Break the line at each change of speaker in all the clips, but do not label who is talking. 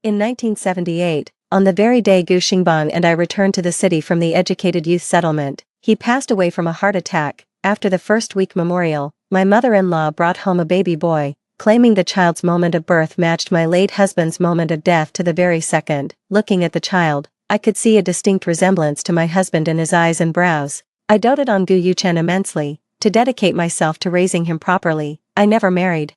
In 1978, on the very day Gu Xingbang and I returned to the city from the educated youth settlement, he passed away from a heart attack. After the first week memorial, my mother-in-law brought home a baby boy, claiming the child's moment of birth matched my late husband's moment of death to the very second. Looking at the child, I could see a distinct resemblance to my husband in his eyes and brows. I doted on Gu Yuchen immensely. To dedicate myself to raising him properly, I never married.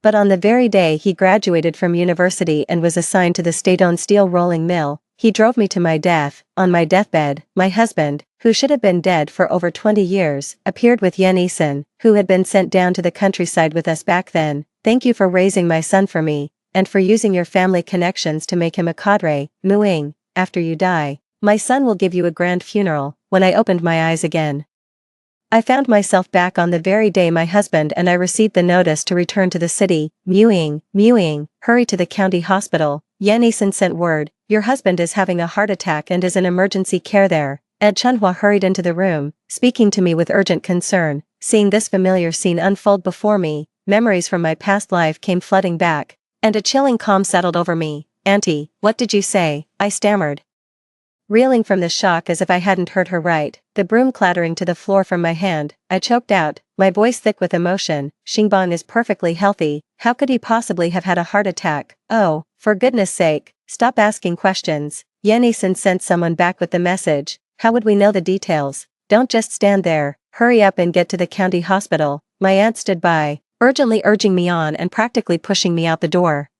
But on the very day he graduated from university and was assigned to the state-owned steel rolling mill, he drove me to my death. On my deathbed, my husband, who should have been dead for over 20 years, appeared with Yan Yisan, who had been sent down to the countryside with us back then. Thank you for raising my son for me, and for using your family connections to make him a cadre. Muing, after you die, my son will give you a grand funeral. When I opened my eyes again, I found myself back on the very day my husband and I received the notice to return to the city. Muing, hurry to the county hospital. Yan Yisan sent word, your husband is having a heart attack and is in emergency care there. Ed Chunhua hurried into the room, speaking to me with urgent concern. Seeing this familiar scene unfold before me, memories from my past life came flooding back, and a chilling calm settled over me. Auntie, what did you say? I stammered, reeling from the shock as if I hadn't heard her right, the broom clattering to the floor from my hand. I choked out, my voice thick with emotion. Xingbang is perfectly healthy. How could he possibly have had a heart attack? Oh, for goodness sake, stop asking questions. Yan Yisan sent someone back with the message. How would we know the details? Don't just stand there, hurry up and get to the county hospital. My aunt stood by, urgently urging me on and practically pushing me out the door.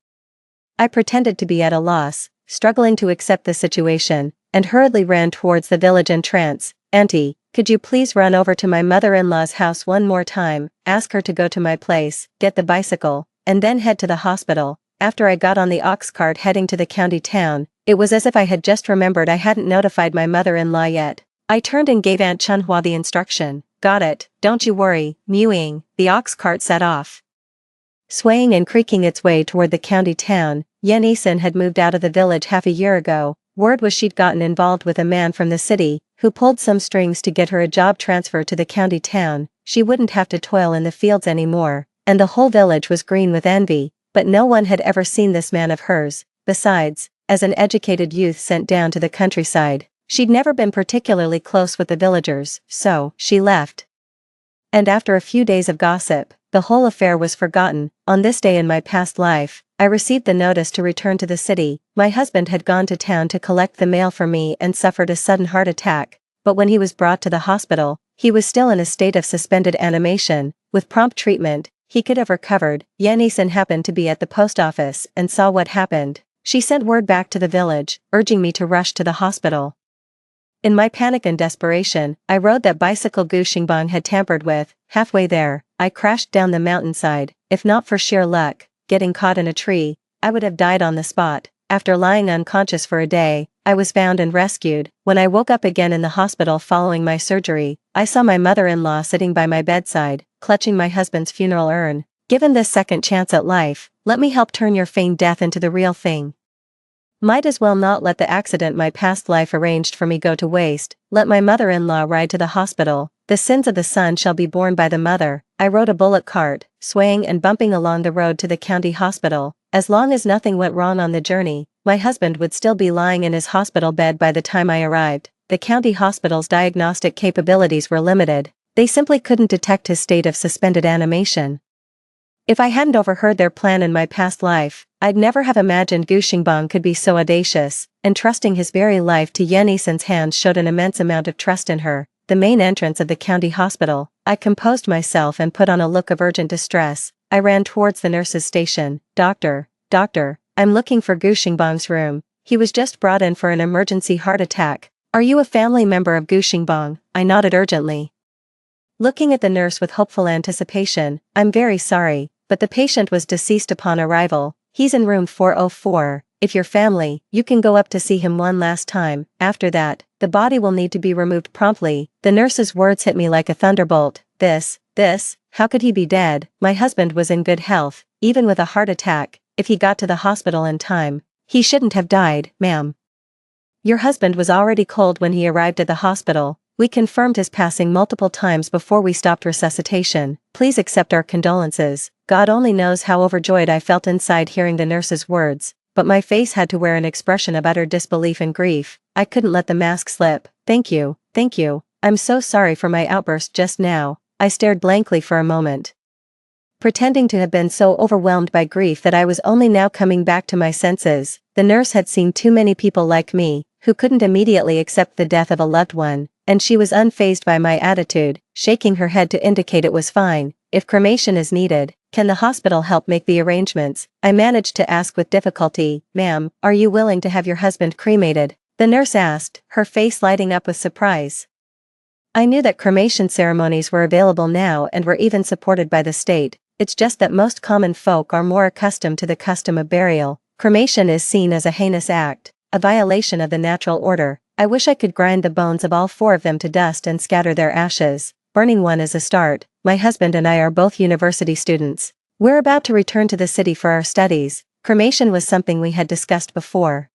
I pretended to be at a loss, struggling to accept the situation, and hurriedly ran towards the village entrance. Auntie, could you please run over to my mother-in-law's house one more time, ask her to go to my place, get the bicycle, and then head to the hospital. After I got on the ox cart heading to the county town, it was as if I had just remembered I hadn't notified my mother-in-law yet. I turned and gave Aunt Chunhua the instruction. Got it, don't you worry. Mewing, the ox cart set off, swaying and creaking its way toward the county town. Yan Yisan had moved out of the village half a year ago. Word was she'd gotten involved with a man from the city, who pulled some strings to get her a job transfer to the county town. She wouldn't have to toil in the fields anymore, and the whole village was green with envy, but no one had ever seen this man of hers. Besides, as an educated youth sent down to the countryside, she'd never been particularly close with the villagers, so she left. And after a few days of gossip, the whole affair was forgotten. On this day in my past life, I received the notice to return to the city. My husband had gone to town to collect the mail for me and suffered a sudden heart attack, but when he was brought to the hospital, he was still in a state of suspended animation. With prompt treatment, he could have recovered. Yan Yisan happened to be at the post office and saw what happened. She sent word back to the village, urging me to rush to the hospital. In my panic and desperation, I rode that bicycle Gu Xingbang had tampered with. Halfway there, I crashed down the mountainside. If not for sheer luck, getting caught in a tree, I would have died on the spot. After lying unconscious for a day, I was found and rescued. When I woke up again in the hospital following my surgery, I saw my mother-in-law sitting by my bedside, clutching my husband's funeral urn. Given this second chance at life, let me help turn your feigned death into the real thing. Might as well not let the accident my past life arranged for me go to waste. Let my mother-in-law ride to the hospital. The sins of the son shall be borne by the mother. I rode a bullock cart, swaying and bumping along the road to the county hospital. As long as nothing went wrong on the journey, my husband would still be lying in his hospital bed by the time I arrived. The county hospital's diagnostic capabilities were limited. They simply couldn't detect his state of suspended animation. If I hadn't overheard their plan in my past life, I'd never have imagined Gu Xingbang could be so audacious, and trusting his very life to Yan Yisan's hands showed an immense amount of trust in her. The main entrance of the county hospital, I composed myself and put on a look of urgent distress. I ran towards the nurse's station. Doctor, I'm looking for Gu Xingbang's room. He was just brought in for an emergency heart attack. Are you a family member of Gu Xingbang? I nodded urgently, looking at the nurse with hopeful anticipation. I'm very sorry, but the patient was deceased upon arrival. He's in room 404. If you're family, you can go up to see him one last time. After that, the body will need to be removed promptly. The nurse's words hit me like a thunderbolt. This, how could he be dead? My husband was in good health, even with a heart attack. If he got to the hospital in time, he shouldn't have died, ma'am. Your husband was already cold when he arrived at the hospital. We confirmed his passing multiple times before we stopped resuscitation. Please accept our condolences. God only knows how overjoyed I felt inside hearing the nurse's words. but my face had to wear an expression of utter disbelief and grief. I couldn't let the mask slip. Thank you, thank you. I'm so sorry for my outburst just now. I stared blankly for a moment, pretending to have been so overwhelmed by grief that I was only now coming back to my senses. The nurse had seen too many people like me, who couldn't immediately accept the death of a loved one, and she was unfazed by my attitude, shaking her head to indicate it was fine. If cremation is needed, can the hospital help make the arrangements? I managed to ask with difficulty, "Ma'am, are you willing to have your husband cremated?" The nurse asked, her face lighting up with surprise. I knew that cremation ceremonies were available now and were even supported by the state. It's just that most common folk are more accustomed to the custom of burial. Cremation is seen as a heinous act, a violation of the natural order. I wish I could grind the bones of all 4 of them to dust and scatter their ashes. Burning one is a start. My husband and I are both university students. We're about to return to the city for our studies. Cremation was something we had discussed before.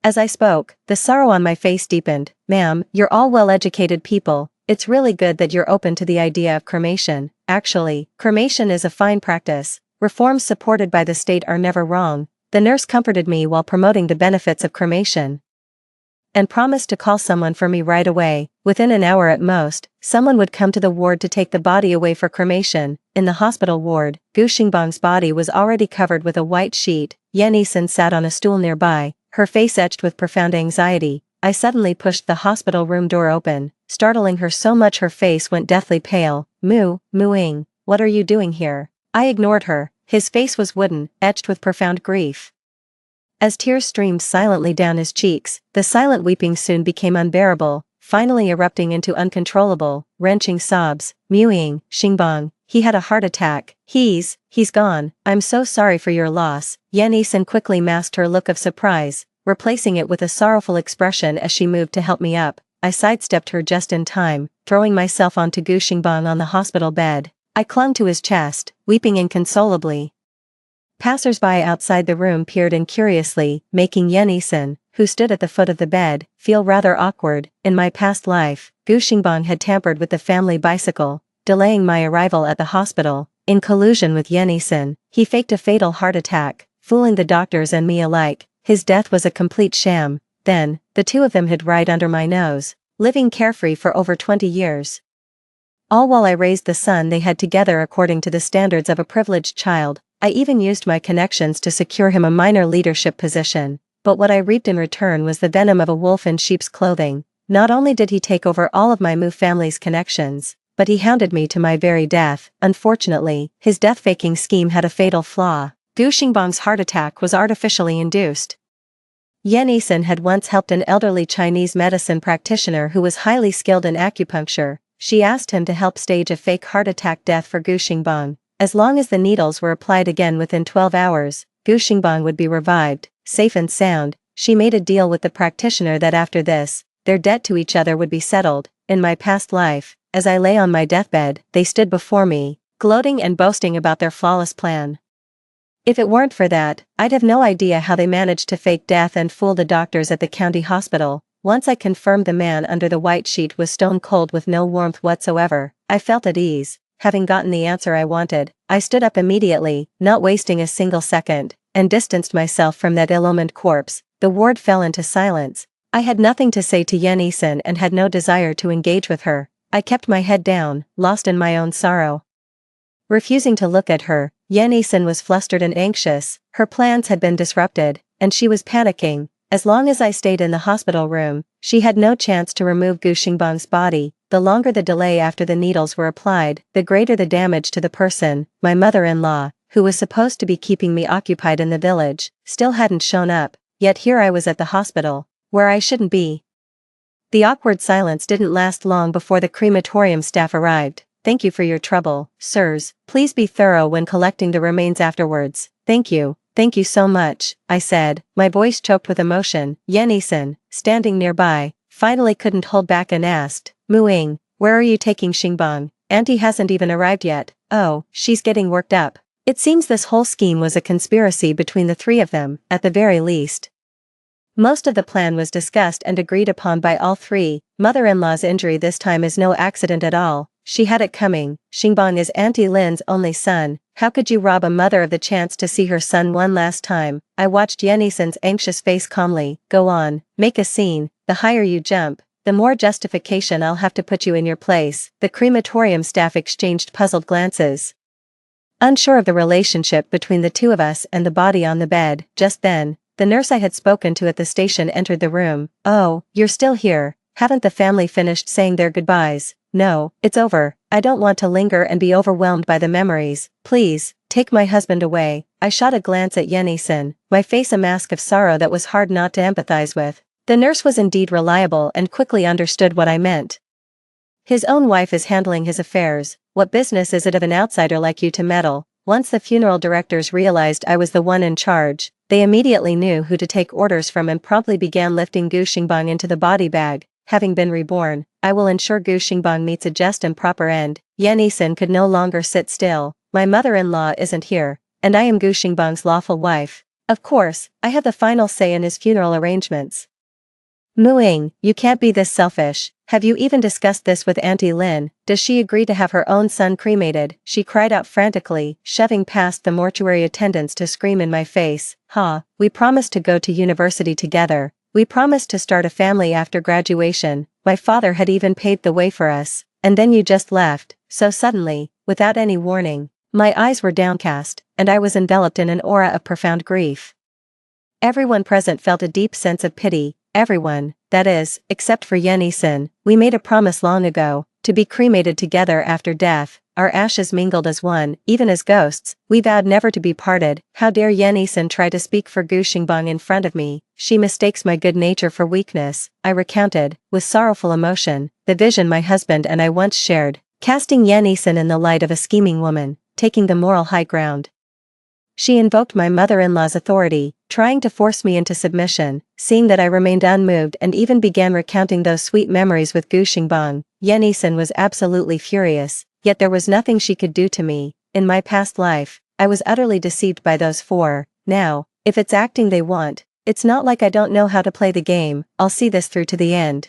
As I spoke, the sorrow on my face deepened. "Ma'am, you're all well-educated people. It's really good that you're open to the idea of cremation. Actually, cremation is a fine practice. Reforms supported by the state are never wrong." The nurse comforted me while promoting the benefits of cremation, and promised to call someone for me right away. Within an hour at most, someone would come to the ward to take the body away for cremation. In the hospital ward, Gu Xingbang's body was already covered with a white sheet. Yan Yisen sat on a stool nearby, her face etched with profound anxiety. I suddenly pushed the hospital room door open, startling her so much her face went deathly pale. Mooing, what are you doing here?" I ignored her. His face was wooden, etched with profound grief. As tears streamed silently down his cheeks, the silent weeping soon became unbearable, finally erupting into uncontrollable, wrenching sobs. "Mewing, Xingbang, he had a heart attack. He's gone. I'm so sorry for your loss." Yan Yisen quickly masked her look of surprise, replacing it with a sorrowful expression as she moved to help me up. I sidestepped her just in time, throwing myself onto Gu Xingbang on the hospital bed. I clung to his chest, weeping inconsolably. Passers-by outside the room peered in curiously, making Yan Yisen, who stood at the foot of the bed, feel rather awkward. In my past life, Gu Xingbang had tampered with the family bicycle, delaying my arrival at the hospital. In collusion with Yan Yisen, he faked a fatal heart attack, fooling the doctors and me alike. His death was a complete sham. Then, the 2 of them hid right under my nose, living carefree for over 20 years. All while I raised the son they had together according to the standards of a privileged child. I even used my connections to secure him a minor leadership position, but what I reaped in return was the venom of a wolf in sheep's clothing. Not only did he take over all of my Mu family's connections, but he hounded me to my very death. Unfortunately, his death-faking scheme had a fatal flaw. Gu Xingbang's heart attack was artificially induced. Yan Yisen had once helped an elderly Chinese medicine practitioner who was highly skilled in acupuncture. She asked him to help stage a fake heart attack death for Gu Xingbang. As long as the needles were applied again within 12 hours, Gu Xingbang would be revived, safe and sound. She made a deal with the practitioner that after this, their debt to each other would be settled. In my past life, as I lay on my deathbed, they stood before me, gloating and boasting about their flawless plan. If it weren't for that, I'd have no idea how they managed to fake death and fool the doctors at the county hospital. Once I confirmed the man under the white sheet was stone cold with no warmth whatsoever, I felt at ease. Having gotten the answer I wanted, I stood up immediately, not wasting a single second, and distanced myself from that ill-omened corpse. The ward fell into silence. I had nothing to say to Yan Yisen and had no desire to engage with her. I kept my head down, lost in my own sorrow. Refusing to look at her, Yan Yisen was flustered and anxious. Her plans had been disrupted, and she was panicking. As long as I stayed in the hospital room, she had no chance to remove Gu Xingbang's body. The longer the delay after the needles were applied, the greater the damage to the person. My mother-in-law, who was supposed to be keeping me occupied in the village, still hadn't shown up, yet here I was at the hospital, where I shouldn't be. The awkward silence didn't last long before the crematorium staff arrived. "Thank you for your trouble, sirs. Please be thorough when collecting the remains afterwards." Thank you so much," I said, my voice choked with emotion. Yan Yisen, standing nearby, finally couldn't hold back and asked, "Mooing, where are you taking Xingbang? Auntie hasn't even arrived yet." "Oh, she's getting worked up." It seems this whole scheme was a conspiracy between the 3 of them, at the very least. Most of the plan was discussed and agreed upon by all 3. Mother-in-law's injury this time is no accident at all. she had it coming. Xingbang is Auntie Lin's only son. How could you rob a mother of the chance to see her son one last time? I watched Yenisen's anxious face calmly. Go on, make a scene. The higher you jump, the more justification I'll have to put you in your place. The crematorium staff exchanged puzzled glances, unsure of the relationship between the two of us and the body on the bed. Just then, the nurse I had spoken to at the station entered the room. Oh, you're still here. Haven't the family finished saying their goodbyes? No, it's over. I don't want to linger and be overwhelmed by the memories. Please, take my husband away. I shot a glance at Yenisen, my face a mask of sorrow that was hard not to empathize with. The nurse was indeed reliable and quickly understood what I meant. His own wife is handling his affairs. What business is it of an outsider like you to meddle? Once the funeral directors realized I was the one in charge, they immediately knew who to take orders from and promptly began lifting Gu Xingbang into the body bag. Having been reborn, I will ensure Gu Xingbang meets a just and proper end. Yan Yisin could no longer sit still. My mother-in-law isn't here, and I am Gu Xingbang's lawful wife. Of course, I have the final say in his funeral arrangements. Muing, you can't be this selfish. Have you even discussed this with Auntie Lin? Does she agree to have her own son cremated? She cried out frantically, shoving past the mortuary attendants to scream in my face. We promised to go to university together. We promised to start a family after graduation. My father had even paved the way for us. And then you just left, so suddenly, without any warning. My eyes were downcast, and I was enveloped in an aura of profound grief. Everyone present felt a deep sense of pity. Everyone, that is, except for Yenisen. We made a promise long ago, to be cremated together after death, our ashes mingled as one, even as ghosts. We vowed never to be parted. How dare Yenisen try to speak for Gu Xingbang in front of me? She mistakes my good nature for weakness. I recounted, with sorrowful emotion, the vision my husband and I once shared, casting Yenisen in the light of a scheming woman, taking the moral high ground. She invoked my mother-in-law's authority, trying to force me into submission. Seeing that I remained unmoved and even began recounting those sweet memories with Gu Xingbang, Yenisen was absolutely furious, yet there was nothing she could do to me. In my past life, I was utterly deceived by those four. Now, if it's acting they want, it's not like I don't know how to play the game. I'll see this through to the end.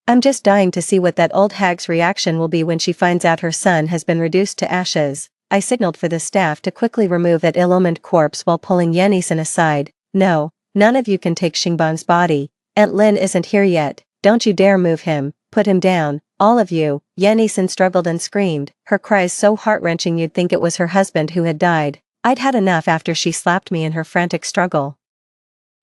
I'm just dying to see what that old hag's reaction will be when she finds out her son has been reduced to ashes. I signaled for the staff to quickly remove that ill-omened corpse while pulling Yenisen aside. No, none of you can take Xingbang's body. Aunt Lin isn't here yet. Don't you dare move him. Put him down. All of you. Yenisen struggled and screamed, her cries so heart-wrenching you'd think it was her husband who had died. I'd had enough after she slapped me in her frantic struggle.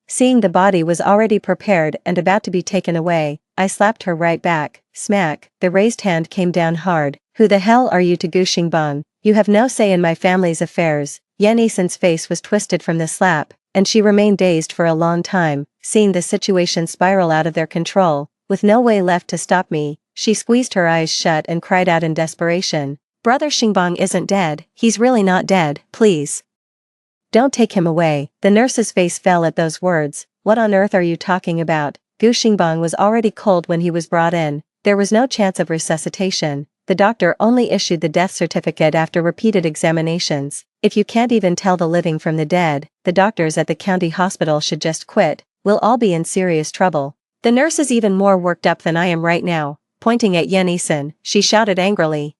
Seeing the body was already prepared and about to be taken away, I slapped her right back. Smack, the raised hand came down hard. Who the hell are you to Gu Xingbang? You have no say in my family's affairs. Yenisen's face was twisted from the slap, and she remained dazed for a long time, seeing the situation spiral out of their control. With no way left to stop me, she squeezed her eyes shut and cried out in desperation. Brother Xingbang isn't dead. He's really not dead. Please. Don't take him away. The nurse's face fell at those words. What on earth are you talking about? Gu Xingbang was already cold when he was brought in. There was no chance of resuscitation. The doctor only issued the death certificate after repeated examinations. If you can't even tell the living from the dead, the doctors at the county hospital should just quit. We'll all be in serious trouble. The nurse is even more worked up than I am right now. Pointing at Yenisen, she shouted angrily.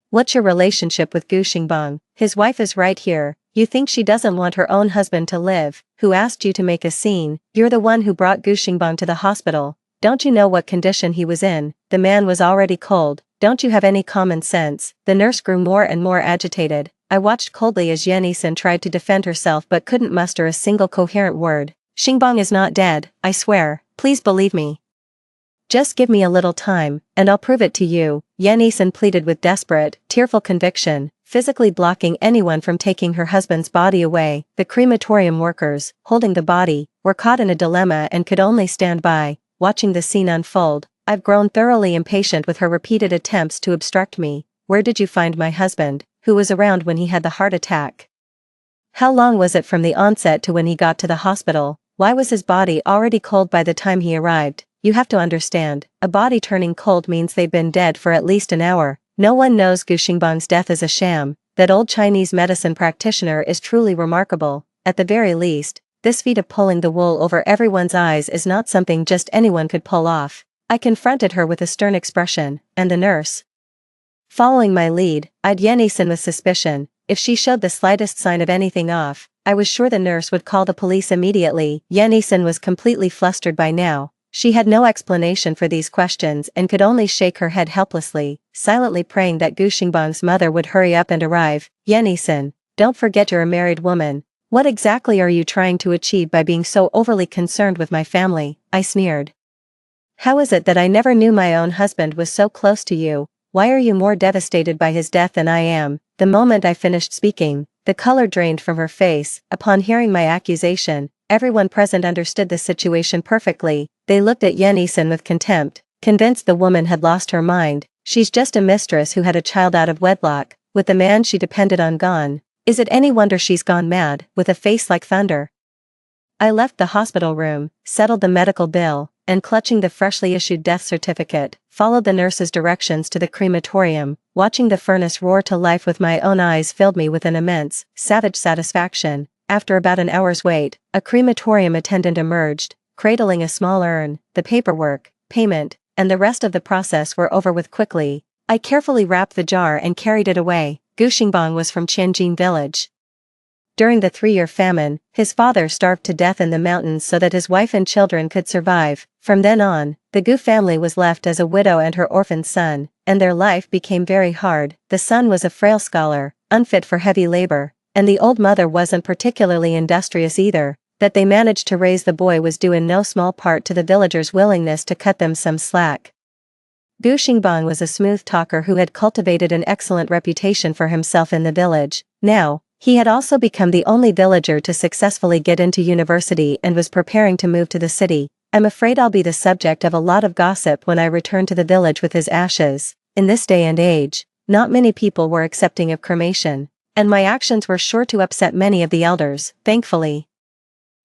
What's your relationship with Gu Xingbang? His wife is right here. You think she doesn't want her own husband to live? Who asked you to make a scene? You're the one who brought Gu Xingbang to the hospital. Don't you know what condition he was in? The man was already cold. Don't you have any common sense? The nurse grew more and more agitated. I watched coldly as Yenisen tried to defend herself but couldn't muster a single coherent word. Xingbang is not dead, I swear. Please believe me. Just give me a little time, and I'll prove it to you, Yenisen pleaded with desperate, tearful conviction, physically blocking anyone from taking her husband's body away. The crematorium workers, holding the body, were caught in a dilemma and could only stand by, watching the scene unfold. I've grown thoroughly impatient with her repeated attempts to obstruct me. Where did you find my husband, who was around when he had the heart attack? How long was it from the onset to when he got to the hospital? Why was his body already cold by the time he arrived? You have to understand, a body turning cold means they've been dead for at least an hour. No one knows Gu Xingbang's death is a sham. That old Chinese medicine practitioner is truly remarkable. At the very least, this feat of pulling the wool over everyone's eyes is not something just anyone could pull off. I confronted her with a stern expression, and the nurse, Following my lead, eyed Yenison with suspicion. If she showed the slightest sign of anything off, I was sure the nurse would call the police immediately. Yenison was completely flustered by now. She had no explanation for these questions and could only shake her head helplessly, silently praying that Gushingbang's mother would hurry up and arrive. Yenison, don't forget you're a married woman. What exactly are you trying to achieve by being so overly concerned with my family? I sneered. How is it that I never knew my own husband was so close to you? Why are you more devastated by his death than I am? The moment I finished speaking, the color drained from her face. Upon hearing my accusation, everyone present understood the situation perfectly. They looked at Yenison with contempt, convinced the woman had lost her mind. She's just a mistress who had a child out of wedlock, with the man she depended on gone. Is it any wonder she's gone mad, with a face like thunder? I left the hospital room, settled the medical bill, and clutching the freshly issued death certificate, followed the nurse's directions to the crematorium. Watching the furnace roar to life with my own eyes filled me with an immense, savage satisfaction. After about an hour's wait, a crematorium attendant emerged, cradling a small urn. The paperwork, payment, and the rest of the process were over with quickly. I carefully wrapped the jar and carried it away. Gushingbang was from Tianjin village. During the 3-year famine, his father starved to death in the mountains so that his wife and children could survive. From then on, the Gu family was left as a widow and her orphaned son, and their life became very hard. The son was a frail scholar, unfit for heavy labor, and the old mother wasn't particularly industrious either. That they managed to raise the boy was due in no small part to the villagers' willingness to cut them some slack. Gu Xingbang was a smooth talker who had cultivated an excellent reputation for himself in the village. Now, he had also become the only villager to successfully get into university and was preparing to move to the city. I'm afraid I'll be the subject of a lot of gossip when I return to the village with his ashes. In this day and age, not many people were accepting of cremation, and my actions were sure to upset many of the elders. Thankfully,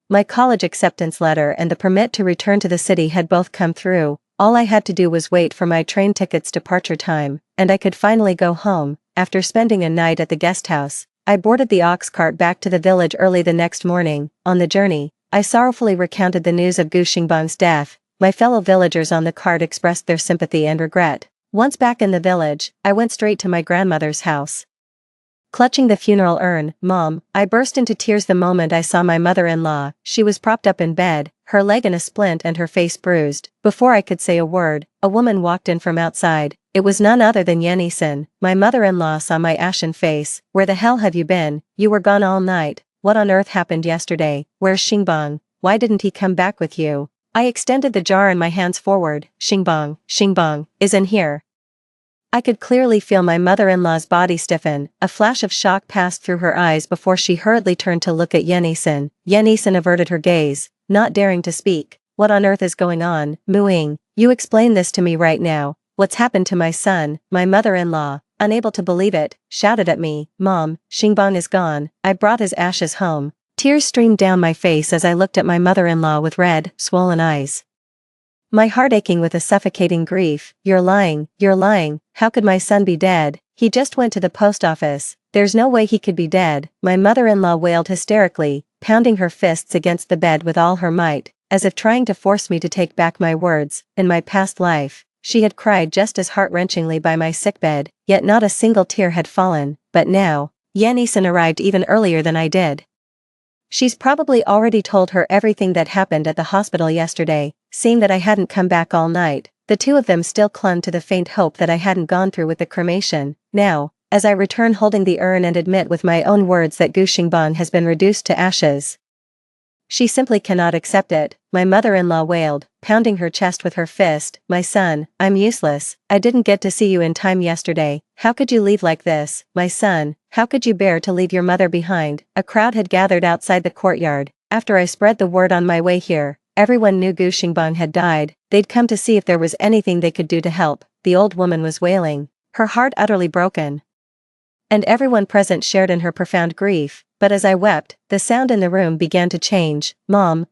my college acceptance letter and the permit to return to the city had both come through. All I had to do was wait for my train ticket's departure time, and I could finally go home. After spending a night at the guest house, I boarded the ox cart back to the village early the next morning. On the journey, I sorrowfully recounted the news of Gu Xingbang's death. My fellow villagers on the cart expressed their sympathy and regret. Once back in the village, I went straight to my grandmother's house. Clutching the funeral urn, Mom, I burst into tears the moment I saw my mother-in-law. She was propped up in bed, her leg in a splint and her face bruised. Before I could say a word, a woman walked in from outside. It was none other than Yenison. My mother-in-law saw my ashen face. Where the hell have you been? You were gone all night. What on earth happened yesterday? Where's Xingbang? Why didn't he come back with you? I extended the jar and my hands forward. Xingbang is in here. I could clearly feel my mother-in-law's body stiffen. A flash of shock passed through her eyes before she hurriedly turned to look at Yenison. Yenison averted her gaze, not daring to speak. What on earth is going on? Mooing. You explain this to me right now. What's happened to my son? My mother-in-law, unable to believe it, shouted at me. Mom, Xingbang is gone. I brought his ashes home. Tears streamed down my face as I looked at my mother-in-law with red, swollen eyes. My heart aching with a suffocating grief. You're lying. How could my son be dead? He just went to the post office. There's no way he could be dead. My mother-in-law wailed hysterically, pounding her fists against the bed with all her might, as if trying to force me to take back my words. In my past life, she had cried just as heart-wrenchingly by my sickbed, yet not a single tear had fallen. But now, Yenison arrived even earlier than I did. She's probably already told her everything that happened at the hospital yesterday. Seeing that I hadn't come back all night, the two of them still clung to the faint hope that I hadn't gone through with the cremation. Now, as I return holding the urn and admit with my own words that Gu Xingbang has been reduced to ashes, she simply cannot accept it. My mother-in-law wailed, pounding her chest with her fist. My son, I'm useless. I didn't get to see you in time yesterday. How could you leave like this? My son, how could you bear to leave your mother behind? A crowd had gathered outside the courtyard. After I spread the word on my way here, everyone knew Gu Xingbang had died. They'd come to see if there was anything they could do to help. The old woman was wailing, her heart utterly broken. And everyone present shared in her profound grief. But as I wept, the sound in the room began to change. Mom,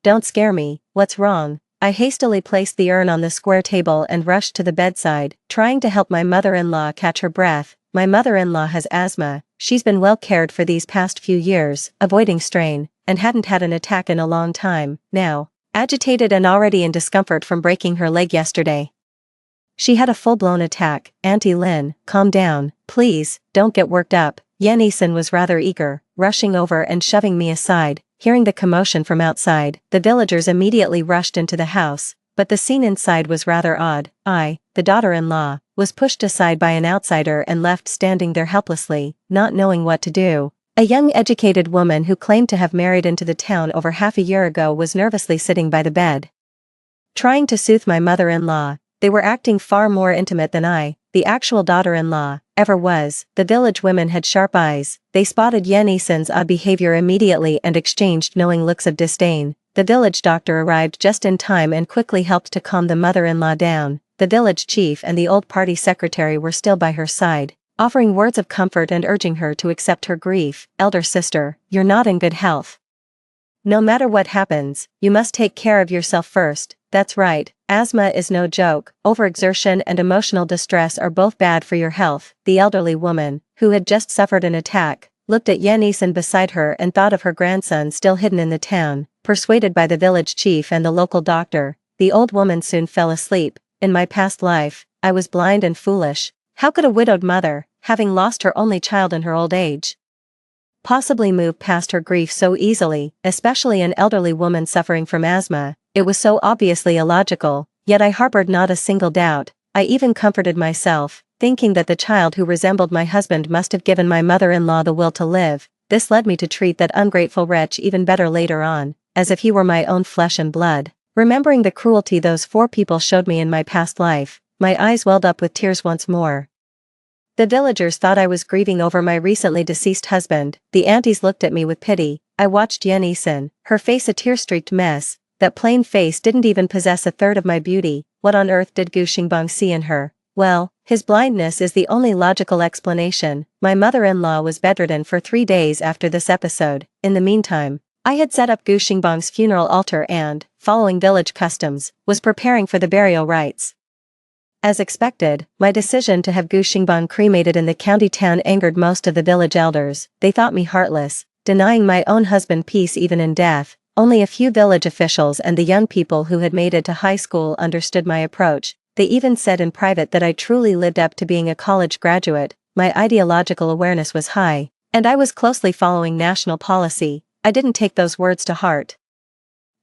don't scare me. What's wrong? I hastily placed the urn on the square table and rushed to the bedside, trying to help my mother-in-law catch her breath. My mother-in-law has asthma. She's been well cared for these past few years, avoiding strain, and hadn't had an attack in a long time. Now, agitated and already in discomfort from breaking her leg yesterday. She had a full-blown attack. Auntie Lin, calm down, please, don't get worked up. Yan-Eason was rather eager, rushing over and shoving me aside. Hearing the commotion from outside, the villagers immediately rushed into the house, but the scene inside was rather odd. I, the daughter-in-law, was pushed aside by an outsider and left standing there helplessly, not knowing what to do. A young educated woman who claimed to have married into the town over half a year ago was nervously sitting by the bed, trying to soothe my mother-in-law. They were acting far more intimate than I, the actual daughter-in-law, ever was. The village women had sharp eyes. They spotted Yan-Eason's odd behavior immediately and exchanged knowing looks of disdain. The village doctor arrived just in time and quickly helped to calm the mother-in-law down. The village chief and the old party secretary were still by her side, offering words of comfort and urging her to accept her grief. Elder sister, you're not in good health. No matter what happens, you must take care of yourself first. That's right, asthma is no joke. Overexertion and emotional distress are both bad for your health. The elderly woman, who had just suffered an attack, looked at Yan-Eason beside her and thought of her grandson still hidden in the town. Persuaded by the village chief and the local doctor, the old woman soon fell asleep. In my past life, I was blind and foolish. How could a widowed mother, having lost her only child in her old age, possibly move past her grief so easily, especially an elderly woman suffering from asthma? It was so obviously illogical, yet I harbored not a single doubt. I even comforted myself, thinking that the child who resembled my husband must have given my mother-in-law the will to live. This led me to treat that ungrateful wretch even better later on, as if he were my own flesh and blood. Remembering the cruelty those 4 people showed me in my past life, my eyes welled up with tears once more. The villagers thought I was grieving over my recently deceased husband. The aunties looked at me with pity. I watched Yan-Eason, her face a tear-streaked mess. That plain face didn't even possess a third of my beauty. What on earth did Gu Xingbang see in her? Well, his blindness is the only logical explanation. My mother-in-law was bedridden for 3 days after this episode. In the meantime, I had set up Gu Xingbang's funeral altar and, following village customs, was preparing for the burial rites. As expected, my decision to have Gu Xingbang cremated in the county town angered most of the village elders. They thought me heartless, denying my own husband peace even in death. Only a few village officials and the young people who had made it to high school understood my approach. They even said in private that I truly lived up to being a college graduate. My ideological awareness was high, and I was closely following national policy. I didn't take those words to heart.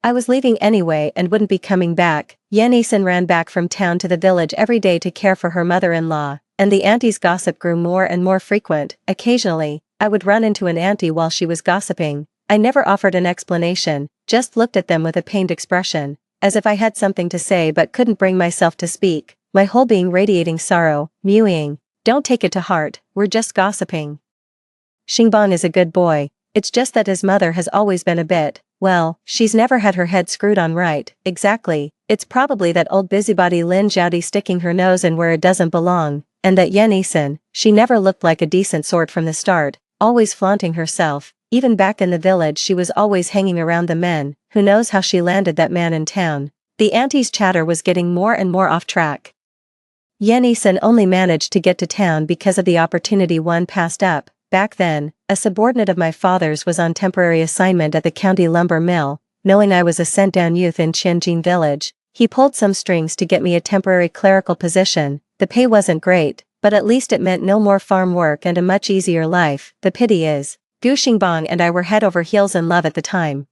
I was leaving anyway and wouldn't be coming back. Yan-Eason ran back from town to the village every day to care for her mother-in-law, and the auntie's gossip grew more and more frequent. Occasionally, I would run into an auntie while she was gossiping. I never offered an explanation, just looked at them with a pained expression, as if I had something to say but couldn't bring myself to speak, my whole being radiating sorrow, mewing. Don't take it to heart, we're just gossiping. Xingbang is a good boy, it's just that his mother has always been a bit, well, she's never had her head screwed on right. Exactly, it's probably that old busybody Lin Zhaodi sticking her nose in where it doesn't belong, and that Yan-Eason, she never looked like a decent sort from the start, always flaunting herself. Even back in the village she was always hanging around the men. Who knows how she landed that man in town. The auntie's chatter was getting more and more off track. Yan-Eason only managed to get to town because of the opportunity one passed up. Back then, a subordinate of my father's was on temporary assignment at the county lumber mill. Knowing I was a sent-down youth in Qianjin village, he pulled some strings to get me a temporary clerical position. The pay wasn't great, but at least it meant no more farm work and a much easier life. The pity is, Gu Xingbang and I were head over heels in love at the time,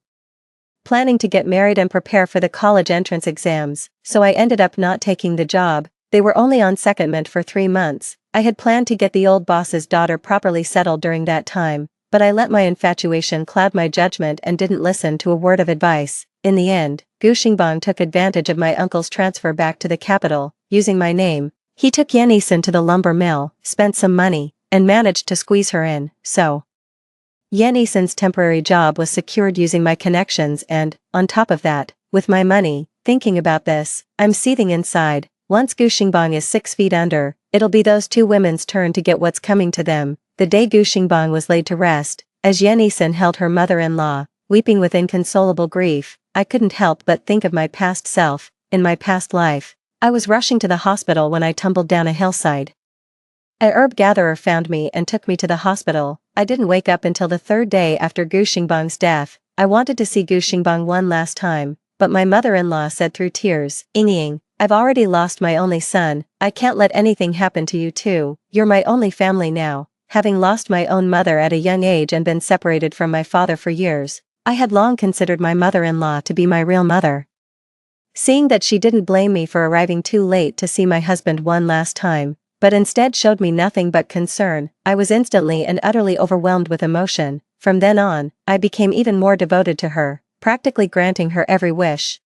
planning to get married and prepare for the college entrance exams, so I ended up not taking the job. They were only on secondment for 3 months. I had planned to get the old boss's daughter properly settled during that time, but I let my infatuation cloud my judgment and didn't listen to a word of advice. In the end, Gu Xingbang took advantage of my uncle's transfer back to the capital, using my name. He took Yan-Eason to the lumber mill, spent some money, and managed to squeeze her in, so Yan-Eason's temporary job was secured using my connections and, on top of that, with my money. Thinking about this, I'm seething inside. Once Gu Xingbang is 6 feet under, it'll be those 2 women's turn to get what's coming to them. The day Gu Xingbang was laid to rest, as Yan-Eason held her mother-in-law, weeping with inconsolable grief, I couldn't help but think of my past self. In my past life, I was rushing to the hospital when I tumbled down a hillside. A herb gatherer found me and took me to the hospital. I didn't wake up until the 3rd day after Gu Xingbang's death. I wanted to see Gu Xingbang one last time, but my mother-in-law said through tears, "Ying, I've already lost my only son, I can't let anything happen to you too, you're my only family now. Having lost my own mother at a young age and been separated from my father for years, I had long considered my mother-in-law to be my real mother. Seeing that she didn't blame me for arriving too late to see my husband one last time, but instead showed me nothing but concern, I was instantly and utterly overwhelmed with emotion. From then on, I became even more devoted to her, practically granting her every wish.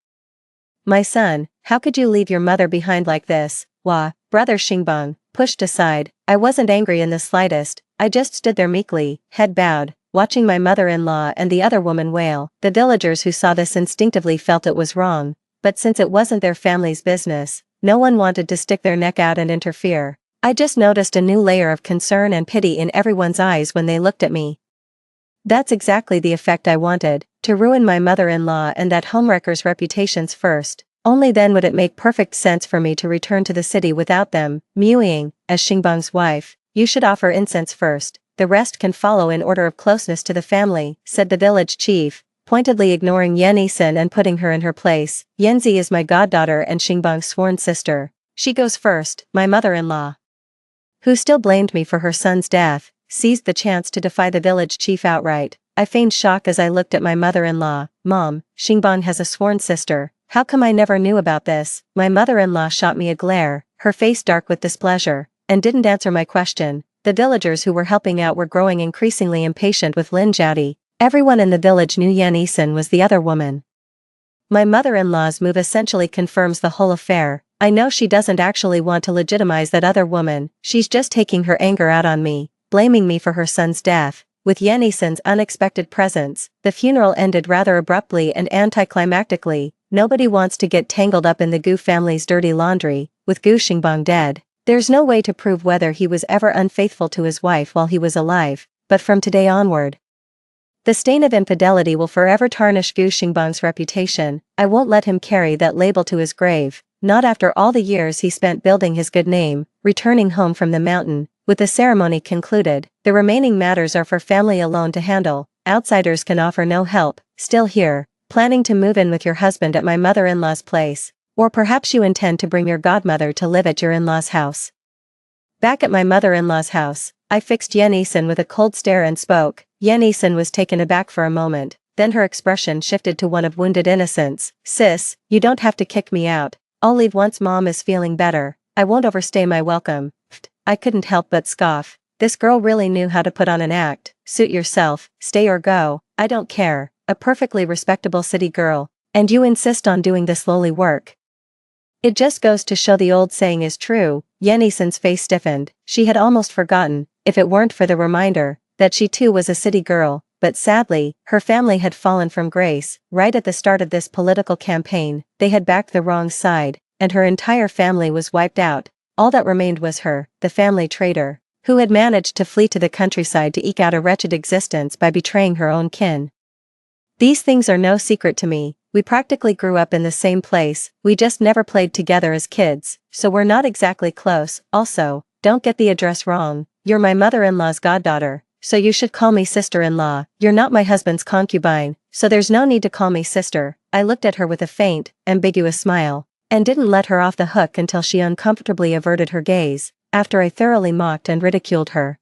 "My son, how could you leave your mother behind like this?" Wah, brother Xingbang, pushed aside. I wasn't angry in the slightest, I just stood there meekly, head bowed, watching my mother-in-law and the other woman wail. The villagers who saw this instinctively felt it was wrong, but since it wasn't their family's business, no one wanted to stick their neck out and interfere. I just noticed a new layer of concern and pity in everyone's eyes when they looked at me. That's exactly the effect I wanted, to ruin my mother-in-law and that homewrecker's reputations first. Only then would it make perfect sense for me to return to the city without them. Mewing, as Xingbang's wife, "You should offer incense first, the rest can follow in order of closeness to the family," said the village chief, pointedly ignoring Yan Yisan and putting her in her place. "Yanzi is my goddaughter and Xingbang's sworn sister. She goes first." My mother-in-law, who still blamed me for her son's death, seized the chance to defy the village chief outright. I feigned shock as I looked at my mother-in-law. "Mom, Xingbang has a sworn sister. How come I never knew about this?" My mother-in-law shot me a glare, her face dark with displeasure, and didn't answer my question. The villagers who were helping out were growing increasingly impatient with Lin Jiaodi. Everyone in the village knew Yan Yisan was the other woman. My mother-in-law's move essentially confirms the whole affair. I know she doesn't actually want to legitimize that other woman, she's just taking her anger out on me, blaming me for her son's death. With Yan Yisan's unexpected presence, the funeral ended rather abruptly and anticlimactically. Nobody wants to get tangled up in the Gu family's dirty laundry. With Gu Xingbang dead, there's no way to prove whether he was ever unfaithful to his wife while he was alive, but from today onward, the stain of infidelity will forever tarnish Gu Xingbang's reputation. I won't let him carry that label to his grave, not after all the years he spent building his good name. Returning home from the mountain, with the ceremony concluded, the remaining matters are for family alone to handle. Outsiders can offer no help. Still here, planning to move in with your husband at my mother-in-law's place, or perhaps you intend to bring your godmother to live at your in-law's house. Back at my mother-in-law's house, I fixed Yan Yisan with a cold stare and spoke. Yan Yisan was taken aback for a moment, then her expression shifted to one of wounded innocence. "Sis, you don't have to kick me out. I'll leave once Mom is feeling better. I won't overstay my welcome." I couldn't help but scoff. This girl really knew how to put on an act. "Suit yourself, stay or go, I don't care. A perfectly respectable city girl, and you insist on doing this lowly work. It just goes to show the old saying is true." Yan Yisan's face stiffened. She had almost forgotten, if it weren't for the reminder, that she too was a city girl, but sadly, her family had fallen from grace. Right at the start of this political campaign, they had backed the wrong side, and her entire family was wiped out. All that remained was her, the family traitor, who had managed to flee to the countryside to eke out a wretched existence by betraying her own kin. These things are no secret to me. We practically grew up in the same place, we just never played together as kids, so we're not exactly close. Also, don't get the address wrong, you're my mother-in-law's goddaughter, so you should call me sister-in-law. You're not my husband's concubine, so there's no need to call me sister. I looked at her with a faint, ambiguous smile, and didn't let her off the hook until she uncomfortably averted her gaze, after I thoroughly mocked and ridiculed her.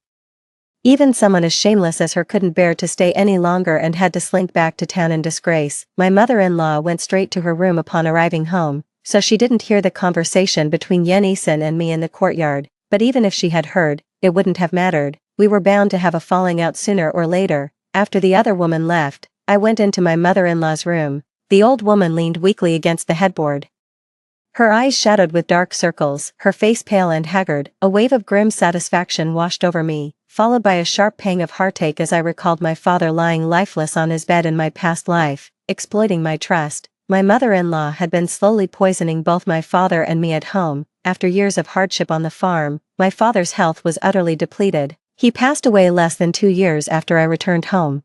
Even someone as shameless as her couldn't bear to stay any longer and had to slink back to town in disgrace. My mother-in-law went straight to her room upon arriving home, so she didn't hear the conversation between Yan Yisan and me in the courtyard, but even if she had heard, it wouldn't have mattered. We were bound to have a falling out sooner or later. After the other woman left, I went into my mother-in-law's room. The old woman leaned weakly against the headboard, her eyes shadowed with dark circles, her face pale and haggard. A wave of grim satisfaction washed over me, followed by a sharp pang of heartache as I recalled my father lying lifeless on his bed in my past life, exploiting my trust. My mother-in-law had been slowly poisoning both my father and me at home. After years of hardship on the farm, my father's health was utterly depleted. He passed away less than 2 years after I returned home.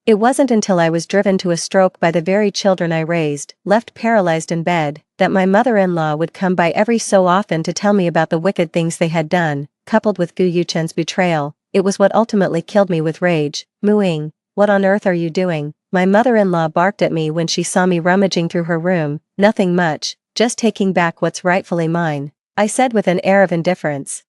It wasn't until I was driven to a stroke by the very children I raised, left paralyzed in bed, that my mother-in-law would come by every so often to tell me about the wicked things they had done. Coupled with Gu Yuchen's betrayal, it was what ultimately killed me with rage. Mooing, "What on earth are you doing?" My mother-in-law barked at me when she saw me rummaging through her room. "Nothing much, just taking back what's rightfully mine, I said with an air of indifference.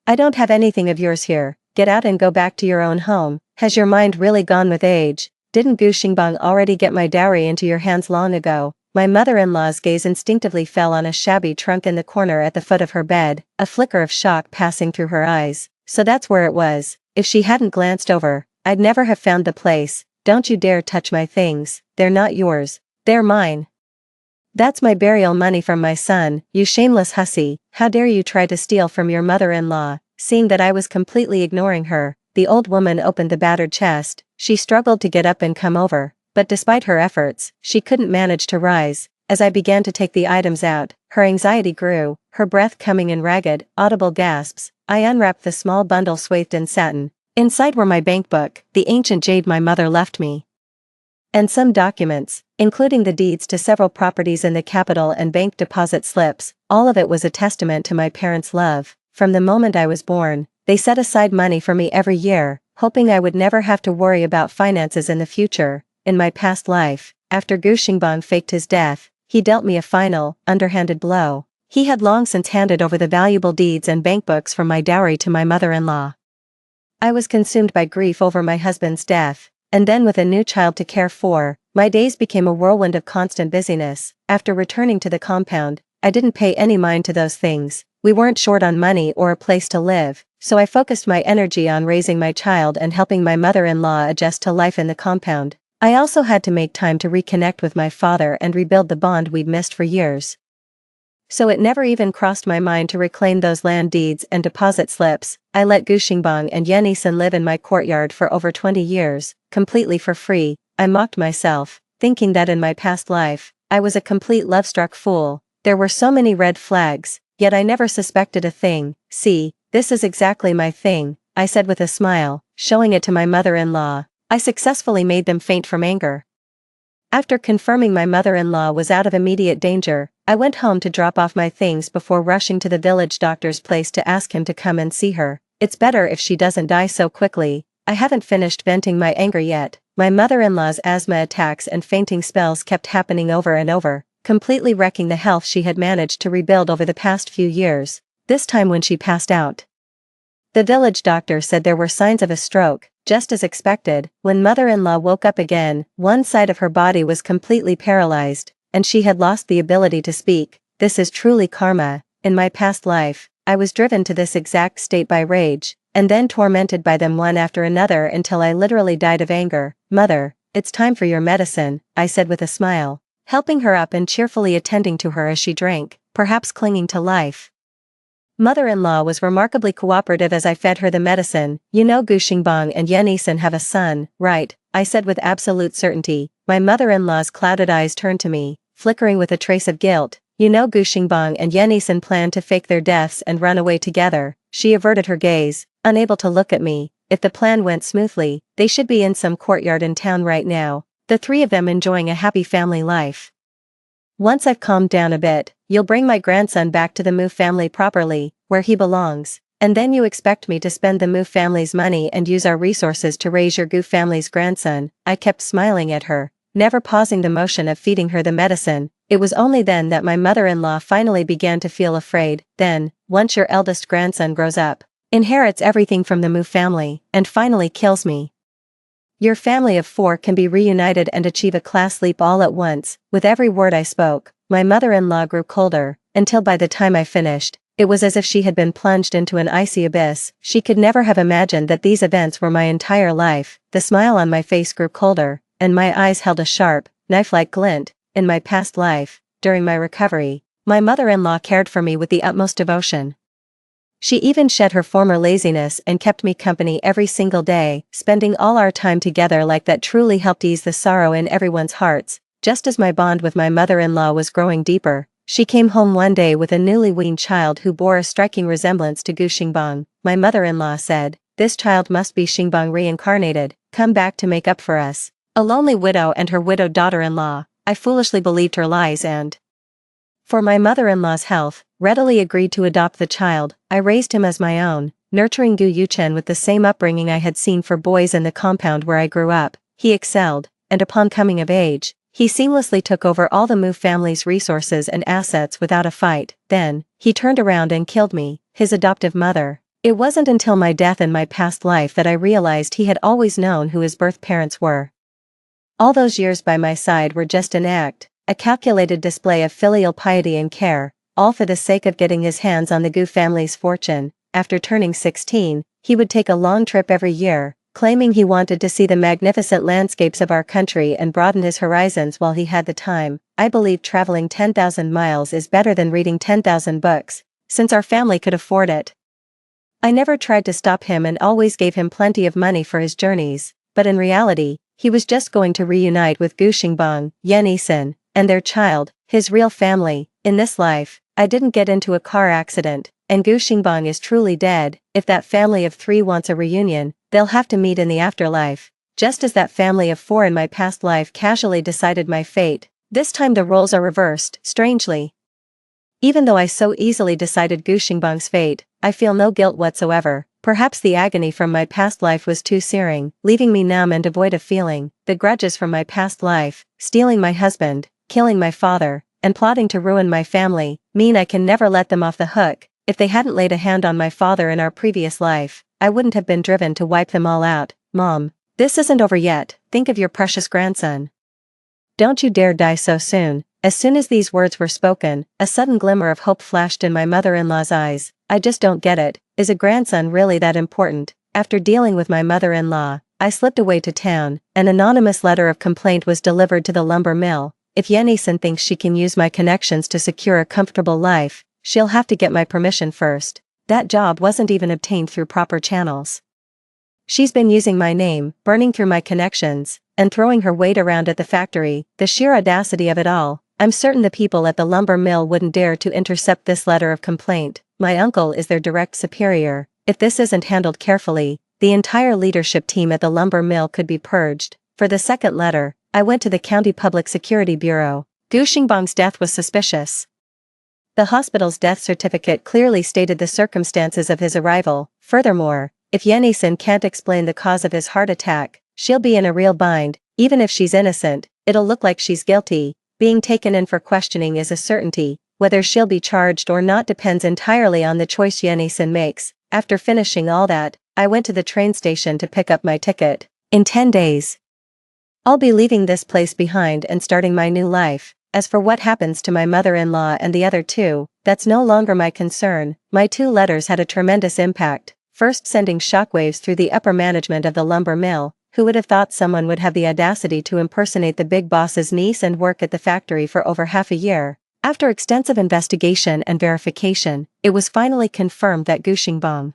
I don't have anything of yours here, get out and go back to your own home. Has your mind really gone with age? Didn't Gu Xingbang already get my dowry into your hands long ago? My mother-in-law's gaze instinctively fell on a shabby trunk in the corner at the foot of her bed, a flicker of shock passing through her eyes. So that's where it was. If she hadn't glanced over, I'd never have found the place. Don't you dare touch my things, they're not yours, they're mine. That's my burial money from my son, you shameless hussy, how dare you try to steal from your mother-in-law? Seeing that I was completely ignoring her, the old woman opened the battered chest. She struggled to get up and come over, but despite her efforts, she couldn't manage to rise. As I began to take the items out, her anxiety grew, her breath coming in ragged, audible gasps. I unwrapped the small bundle swathed in satin. Inside were my bank book, the ancient jade my mother left me, and some documents, including the deeds to several properties in the capital and bank deposit slips. All of it was a testament to my parents' love. From the moment I was born, they set aside money for me every year, hoping I would never have to worry about finances in the future. In my past life, after Gu Xingbang faked his death, he dealt me a final, underhanded blow. He had long since handed over the valuable deeds and bankbooks from my dowry to my mother-in-law. I was consumed by grief over my husband's death, and then with a new child to care for, my days became a whirlwind of constant busyness. After returning to the compound, I didn't pay any mind to those things. We weren't short on money or a place to live, so I focused my energy on raising my child and helping my mother-in-law adjust to life in the compound. I also had to make time to reconnect with my father and rebuild the bond we'd missed for years. So it never even crossed my mind to reclaim those land deeds and deposit slips. I let Gu Xingbang and Yan Yisan live in my courtyard for over 20 years, completely for free. I mocked myself, thinking that in my past life, I was a complete love-struck fool. There were so many red flags, yet I never suspected a thing. See, this is exactly my thing, I said with a smile, showing it to my mother-in-law. I successfully made them faint from anger. After confirming my mother-in-law was out of immediate danger, I went home to drop off my things before rushing to the village doctor's place to ask him to come and see her. It's better if she doesn't die so quickly. I haven't finished venting my anger yet. My mother-in-law's asthma attacks and fainting spells kept happening over and over, completely wrecking the health she had managed to rebuild over the past few years. This time when she passed out, the village doctor said there were signs of a stroke. Just as expected, when mother-in-law woke up again, one side of her body was completely paralyzed, and she had lost the ability to speak. This is truly karma. In my past life, I was driven to this exact state by rage, and then tormented by them one after another until I literally died of anger. Mother, it's time for your medicine, I said with a smile, helping her up and cheerfully attending to her as she drank, perhaps clinging to life. Mother-in-law was remarkably cooperative as I fed her the medicine. You know Gu Xingbang and Yan Yisan have a son, right? I said with absolute certainty. My mother-in-law's clouded eyes turned to me, flickering with a trace of guilt. You know Gu Xingbang and Yan Yisan planned to fake their deaths and run away together. She averted her gaze, unable to look at me. If the plan went smoothly, they should be in some courtyard in town right now, the three of them enjoying a happy family life. Once I've calmed down a bit, you'll bring my grandson back to the Mu family properly, where he belongs, and then you expect me to spend the Mu family's money and use our resources to raise your Gu family's grandson. I kept smiling at her, never pausing the motion of feeding her the medicine. It was only then that my mother-in-law finally began to feel afraid. Then, once your eldest grandson grows up, inherits everything from the Mu family, and finally kills me, your family of 4 can be reunited and achieve a class leap all at once. With every word I spoke, my mother-in-law grew colder, until by the time I finished, it was as if she had been plunged into an icy abyss. She could never have imagined that these events were my entire life. The smile on my face grew colder, and my eyes held a sharp, knife-like glint. In my past life, during my recovery, my mother-in-law cared for me with the utmost devotion. She even shed her former laziness and kept me company every single day. Spending all our time together like that truly helped ease the sorrow in everyone's hearts. Just as my bond with my mother-in-law was growing deeper, she came home one day with a newly weaned child who bore a striking resemblance to Gu Xingbang. My mother-in-law said, "This child must be Xingbang reincarnated, come back to make up for us." A lonely widow and her widowed daughter-in-law. I foolishly believed her lies and, for my mother-in-law's health, readily agreed to adopt the child. I raised him as my own, nurturing Gu Yuchen with the same upbringing I had seen for boys in the compound where I grew up. He excelled, and upon coming of age, He seamlessly took over all the Mu family's resources and assets without a fight. Then, he turned around and killed me, his adoptive mother. It wasn't until my death in my past life that I realized he had always known who his birth parents were. All those years by my side were just an act, a calculated display of filial piety and care, all for the sake of getting his hands on the Gu family's fortune. After turning 16, he would take a long trip every year, claiming he wanted to see the magnificent landscapes of our country and broaden his horizons while he had the time. I believe traveling 10,000 miles is better than reading 10,000 books, since our family could afford it. I never tried to stop him and always gave him plenty of money for his journeys, but in reality, he was just going to reunite with Gu Xingbang, Yan Yisan, and their child, his real family. In this life, I didn't get into a car accident, and Gu Xingbang is truly dead. If that family of 3 wants a reunion, they'll have to meet in the afterlife. Just as that family of 4 in my past life casually decided my fate, this time the roles are reversed, strangely. Even though I so easily decided Gu Xingbang's fate, I feel no guilt whatsoever. Perhaps the agony from my past life was too searing, leaving me numb and devoid of feeling. The grudges from my past life, stealing my husband, killing my father, and plotting to ruin my family, mean I can never let them off the hook. If they hadn't laid a hand on my father in our previous life, I wouldn't have been driven to wipe them all out. Mom, this isn't over yet. Think of your precious grandson. Don't you dare die so soon. As soon as these words were spoken, a sudden glimmer of hope flashed in my mother-in-law's eyes. I just don't get it. Is a grandson really that important? After dealing with my mother-in-law, I slipped away to town. An anonymous letter of complaint was delivered to the lumber mill. If Yan Yisan thinks she can use my connections to secure a comfortable life, she'll have to get my permission first. That job wasn't even obtained through proper channels. She's been using my name, burning through my connections, and throwing her weight around at the factory. The sheer audacity of it all. I'm certain the people at the lumber mill wouldn't dare to intercept this letter of complaint. My uncle is their direct superior. If this isn't handled carefully, the entire leadership team at the lumber mill could be purged. For the second letter, I went to the County Public Security Bureau. Gu Xingbang's death was suspicious. The hospital's death certificate clearly stated the circumstances of his arrival. Furthermore, if Yan Yisan can't explain the cause of his heart attack, she'll be in a real bind. Even if she's innocent, it'll look like she's guilty. Being taken in for questioning is a certainty. Whether she'll be charged or not depends entirely on the choice Yan Yisan makes. After finishing all that, I went to the train station to pick up my ticket. In 10 days, I'll be leaving this place behind and starting my new life. As for what happens to my mother-in-law and the other 2, that's no longer my concern. My 2 letters had a tremendous impact, first sending shockwaves through the upper management of the lumber mill. Who would have thought someone would have the audacity to impersonate the big boss's niece and work at the factory for over half a year? After extensive investigation and verification, it was finally confirmed that Gu Xingbang,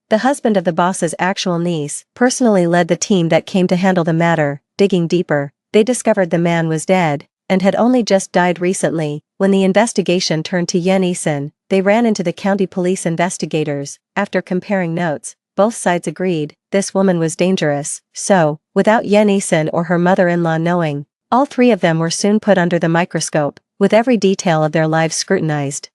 the husband of the boss's actual niece, personally led the team that came to handle the matter. Digging deeper, they discovered the man was dead, and had only just died recently. When the investigation turned to Yan Yisan, they ran into the county police investigators. After comparing notes, both sides agreed, this woman was dangerous. So, without Yan Yisan or her mother-in-law knowing, all 3 of them were soon put under the microscope, with every detail of their lives scrutinized.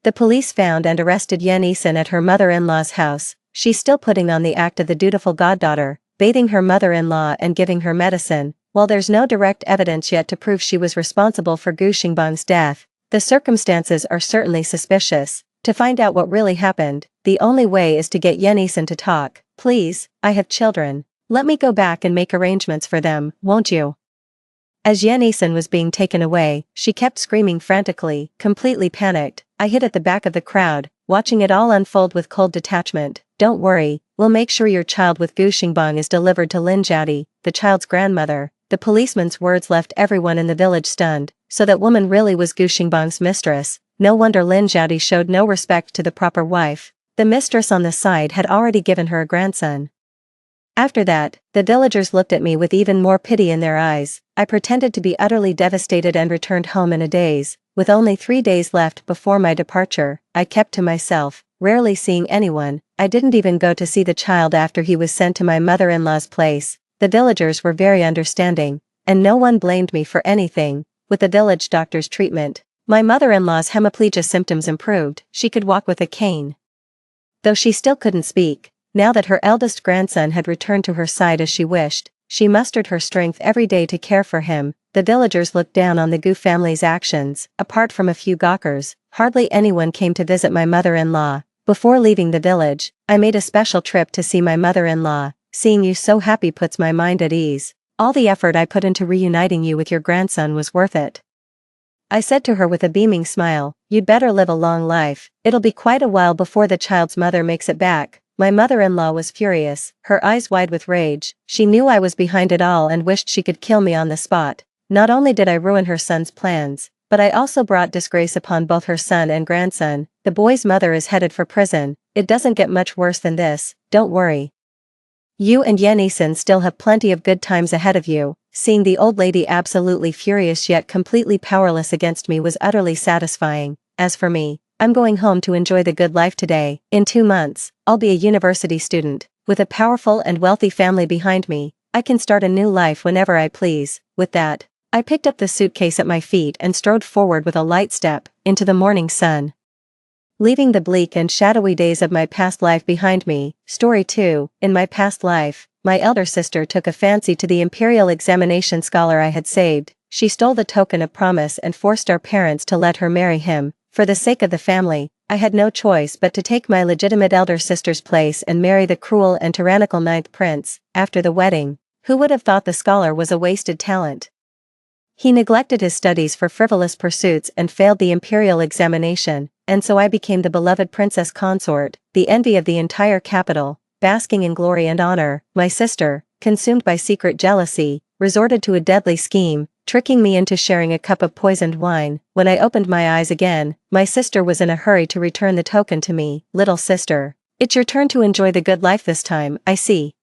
The police found and arrested Yan Yisan at her mother-in-law's house. She's still putting on the act of the dutiful goddaughter, bathing her mother-in-law and giving her medicine. While there's no direct evidence yet to prove she was responsible for Gu Xingbang's death, the circumstances are certainly suspicious. To find out what really happened, the only way is to get Yan Yisan to talk. Please, I have children. Let me go back and make arrangements for them, won't you? As Yan Yisan was being taken away, she kept screaming frantically, completely panicked. I hid at the back of the crowd, watching it all unfold with cold detachment. Don't worry, we'll make sure your child with Gu Xingbang is delivered to Lin Jiadi, the child's grandmother. The policeman's words left everyone in the village stunned. So that woman really was Gu Xingbang's mistress. No wonder Lin Jiadi showed no respect to the proper wife. The mistress on the side had already given her a grandson. After that, the villagers looked at me with even more pity in their eyes. I pretended to be utterly devastated and returned home in a daze. With only 3 days left before my departure, I kept to myself, rarely seeing anyone. I didn't even go to see the child after he was sent to my mother-in-law's place. The villagers were very understanding, and no one blamed me for anything. With the village doctor's treatment, my mother-in-law's hemiplegia symptoms improved. She could walk with a cane, though she still couldn't speak. Now that her eldest grandson had returned to her side as she wished, she mustered her strength every day to care for him. the villagers looked down on the Gu family's actions. Apart from a few gawkers, hardly anyone came to visit my mother-in-law. Before leaving the village, I made a special trip to see my mother-in-law. Seeing you so happy puts my mind at ease. All the effort I put into reuniting you with your grandson was worth it. I said to her with a beaming smile, "You'd better live a long life. It'll be quite a while before the child's mother makes it back." My mother-in-law was furious, her eyes wide with rage. She knew I was behind it all and wished she could kill me on the spot. Not only did I ruin her son's plans, but I also brought disgrace upon both her son and grandson. The boy's mother is headed for prison. It doesn't get much worse than this, don't worry. You and Yenison still have plenty of good times ahead of you. Seeing the old lady absolutely furious yet completely powerless against me was utterly satisfying. As for me, I'm going home to enjoy the good life today. In 2 months, I'll be a university student. With a powerful and wealthy family behind me, I can start a new life whenever I please. With that, I picked up the suitcase at my feet and strode forward with a light step, into the morning sun. Leaving the bleak and shadowy days of my past life behind me. Story 2, in my past life, my elder sister took a fancy to the imperial examination scholar I had saved. She stole the token of promise and forced our parents to let her marry him. For the sake of the family, I had no choice but to take my legitimate elder sister's place and marry the cruel and tyrannical 9th prince. After the wedding, who would have thought the scholar was a wasted talent? He neglected his studies for frivolous pursuits and failed the imperial examination, and so I became the beloved princess consort, the envy of the entire capital, basking in glory and honor. My sister, consumed by secret jealousy, resorted to a deadly scheme, tricking me into sharing a cup of poisoned wine. When I opened my eyes again, my sister was in a hurry to return the token to me. Little sister, it's your turn to enjoy the good life this time, I see.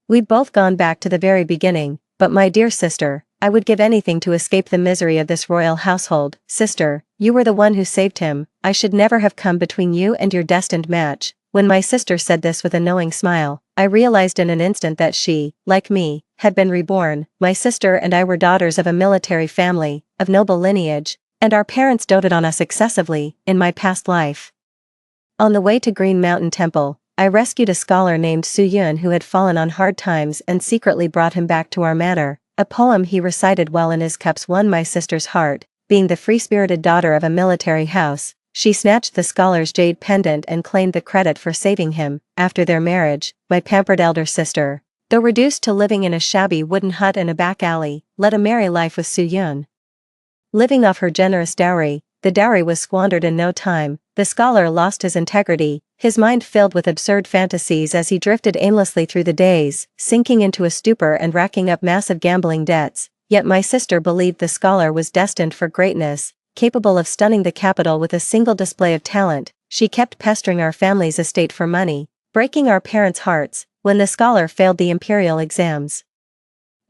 We'd both gone back to the very beginning, but my dear sister, I would give anything to escape the misery of this royal household. Sister, you were the one who saved him. I should never have come between you and your destined match. When my sister said this with a knowing smile, I realized in an instant that she, like me, had been reborn. My sister and I were daughters of a military family, of noble lineage, and our parents doted on us excessively, in my past life. On the way to Green Mountain Temple, I rescued a scholar named Su Yun who had fallen on hard times and secretly brought him back to our manor. A poem he recited while in his cups won my sister's heart. Being the free-spirited daughter of a military house, she snatched the scholar's jade pendant and claimed the credit for saving him. After their marriage, my pampered elder sister, though reduced to living in a shabby wooden hut in a back alley, led a merry life with Su Yun. Living off her generous dowry, the dowry was squandered in no time. The scholar lost his integrity, his mind filled with absurd fantasies as he drifted aimlessly through the days, sinking into a stupor and racking up massive gambling debts. Yet my sister believed the scholar was destined for greatness, capable of stunning the capital with a single display of talent. She kept pestering our family's estate for money, breaking our parents' hearts. When the scholar failed the imperial exams,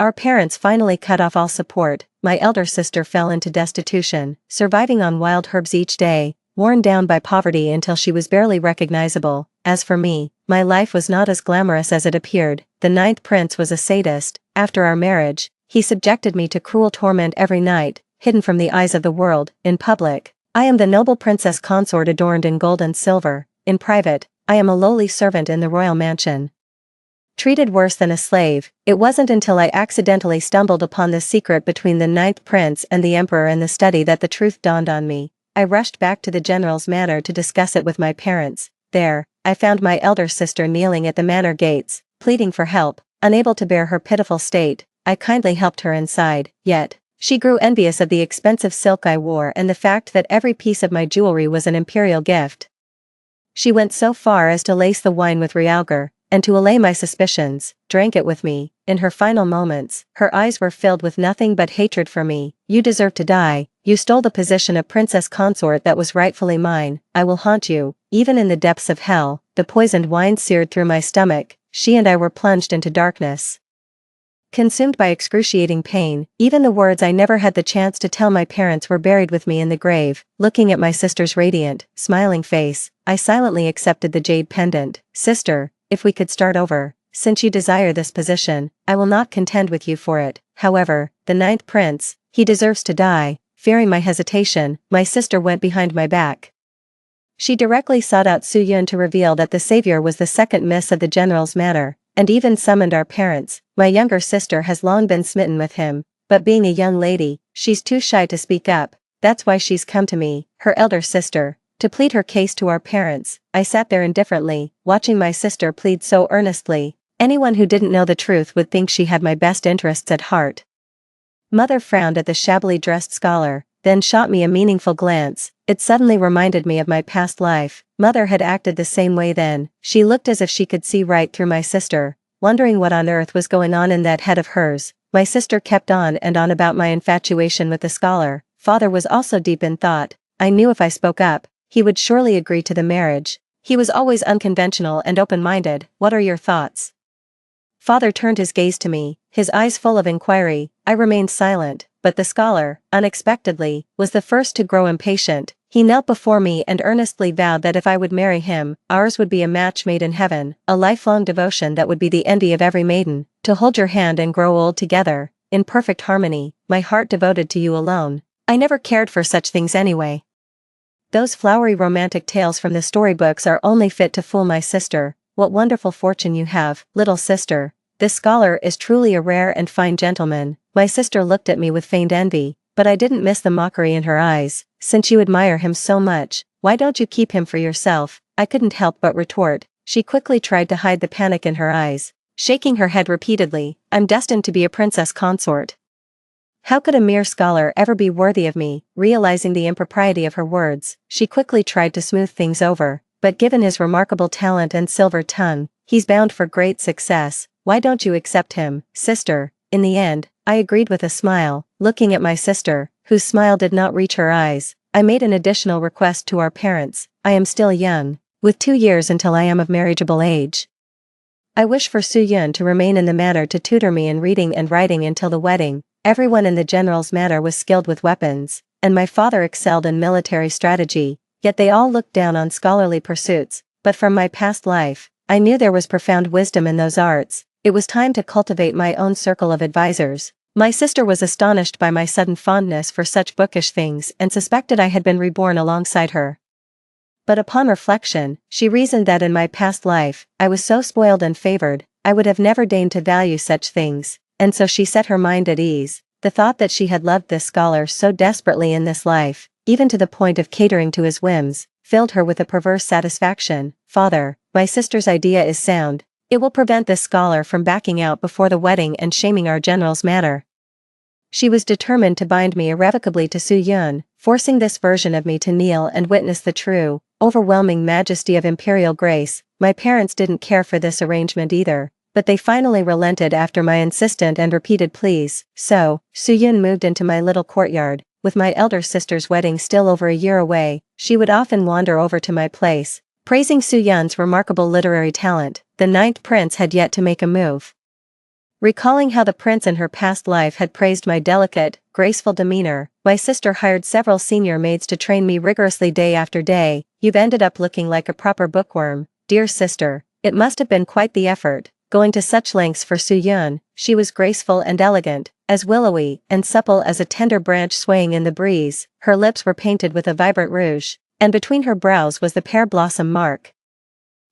our parents finally cut off all support. My elder sister fell into destitution, surviving on wild herbs each day, worn down by poverty until she was barely recognizable. As for me, my life was not as glamorous as it appeared. The 9th prince was a sadist. After our marriage, he subjected me to cruel torment every night, hidden from the eyes of the world. In public, I am the noble princess consort adorned in gold and silver. In private, I am a lowly servant in the royal mansion, treated worse than a slave. It wasn't until I accidentally stumbled upon the secret between the 9th prince and the emperor in the study that the truth dawned on me. I rushed back to the general's manor to discuss it with my parents. There, I found my elder sister kneeling at the manor gates, pleading for help. Unable to bear her pitiful state, I kindly helped her inside. Yet, she grew envious of the expensive silk I wore and the fact that every piece of my jewelry was an imperial gift. She went so far as to lace the wine with realgar, and to allay my suspicions, drank it with me. In her final moments, her eyes were filled with nothing but hatred for me. You deserve to die. You stole the position of princess consort that was rightfully mine. I will haunt you, even in the depths of hell. The poisoned wine seared through my stomach. She and I were plunged into darkness, consumed by excruciating pain. Even the words I never had the chance to tell my parents were buried with me in the grave. Looking at my sister's radiant, smiling face, I silently accepted the jade pendant. Sister, if we could start over, since you desire this position, I will not contend with you for it. However, the 9th prince, he deserves to die. Fearing my hesitation, my sister went behind my back. She directly sought out Su Yun to reveal that the savior was the second miss of the general's manor, and even summoned our parents. My younger sister has long been smitten with him, but being a young lady, she's too shy to speak up. That's why she's come to me, her elder sister, to plead her case to our parents. I sat there indifferently, watching my sister plead so earnestly. Anyone who didn't know the truth would think she had my best interests at heart. Mother frowned at the shabbily dressed scholar, then shot me a meaningful glance. It suddenly reminded me of my past life. Mother had acted the same way then. She looked as if she could see right through my sister, wondering what on earth was going on in that head of hers. My sister kept on and on about my infatuation with the scholar. Father was also deep in thought. I knew if I spoke up, he would surely agree to the marriage. He was always unconventional and open-minded. What are your thoughts? Father turned his gaze to me, his eyes full of inquiry. I remained silent, but the scholar, unexpectedly, was the first to grow impatient. He knelt before me and earnestly vowed that if I would marry him, ours would be a match made in heaven, a lifelong devotion that would be the envy of every maiden, to hold your hand and grow old together, in perfect harmony, my heart devoted to you alone. I never cared for such things anyway. Those flowery romantic tales from the storybooks are only fit to fool my sister. What wonderful fortune you have, little sister. This scholar is truly a rare and fine gentleman. My sister looked at me with feigned envy, but I didn't miss the mockery in her eyes. Since you admire him so much, why don't you keep him for yourself? I couldn't help but retort. She quickly tried to hide the panic in her eyes, shaking her head repeatedly. I'm destined to be a princess consort. How could a mere scholar ever be worthy of me? Realizing the impropriety of her words, she quickly tried to smooth things over. But given his remarkable talent and silver tongue, he's bound for great success. Why don't you accept him, sister? In the end, I agreed with a smile. Looking at my sister, whose smile did not reach her eyes, I made an additional request to our parents. I am still young, with 2 years until I am of marriageable age. I wish for Su-yun to remain in the manor to tutor me in reading and writing until the wedding. Everyone in the general's manor was skilled with weapons, and my father excelled in military strategy. Yet they all looked down on scholarly pursuits. But from my past life, I knew there was profound wisdom in those arts. It was time to cultivate my own circle of advisors. My sister was astonished by my sudden fondness for such bookish things and suspected I had been reborn alongside her. But upon reflection, she reasoned that in my past life, I was so spoiled and favored, I would have never deigned to value such things, and so she set her mind at ease. The thought that she had loved this scholar so desperately in this life, even to the point of catering to his whims, filled her with a perverse satisfaction. Father, my sister's idea is sound. It will prevent this scholar from backing out before the wedding and shaming our general's manor. She was determined to bind me irrevocably to Su-yun, forcing this version of me to kneel and witness the true, overwhelming majesty of imperial grace. My parents didn't care for this arrangement either, but they finally relented after my insistent and repeated pleas. So, Su-yun moved into my little courtyard. With my elder sister's wedding still over a year away, she would often wander over to my place, praising Su-yun's remarkable literary talent. The 9th prince had yet to make a move. Recalling how the prince in her past life had praised my delicate, graceful demeanor, my sister hired several senior maids to train me rigorously day after day. You've ended up looking like a proper bookworm, dear sister. It must have been quite the effort, going to such lengths for Su-yun. She was graceful and elegant, as willowy and supple as a tender branch swaying in the breeze. Her lips were painted with a vibrant rouge, and between her brows was the pear blossom mark.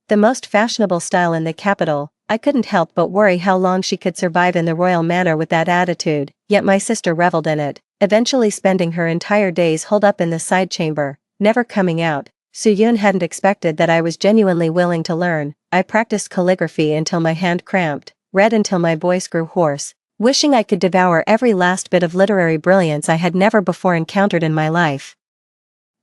The most fashionable style in the capital. I couldn't help but worry how long she could survive in the royal manor with that attitude, yet my sister reveled in it, eventually spending her entire days holed up in the side chamber, never coming out. Su-yun hadn't expected that I was genuinely willing to learn. I practiced calligraphy until my hand cramped, read until my voice grew hoarse, wishing I could devour every last bit of literary brilliance I had never before encountered in my life.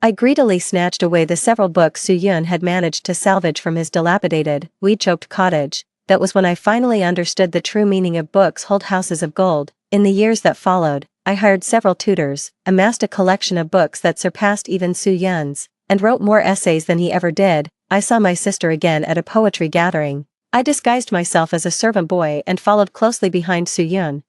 I greedily snatched away the several books Su-yun had managed to salvage from his dilapidated, weed-choked cottage. That was when I finally understood the true meaning of books hold houses of gold. In the years that followed, I hired several tutors, amassed a collection of books that surpassed even Su-yun's, and wrote more essays than he ever did. I saw my sister again at a poetry gathering. I disguised myself as a servant boy and followed closely behind Su-yun.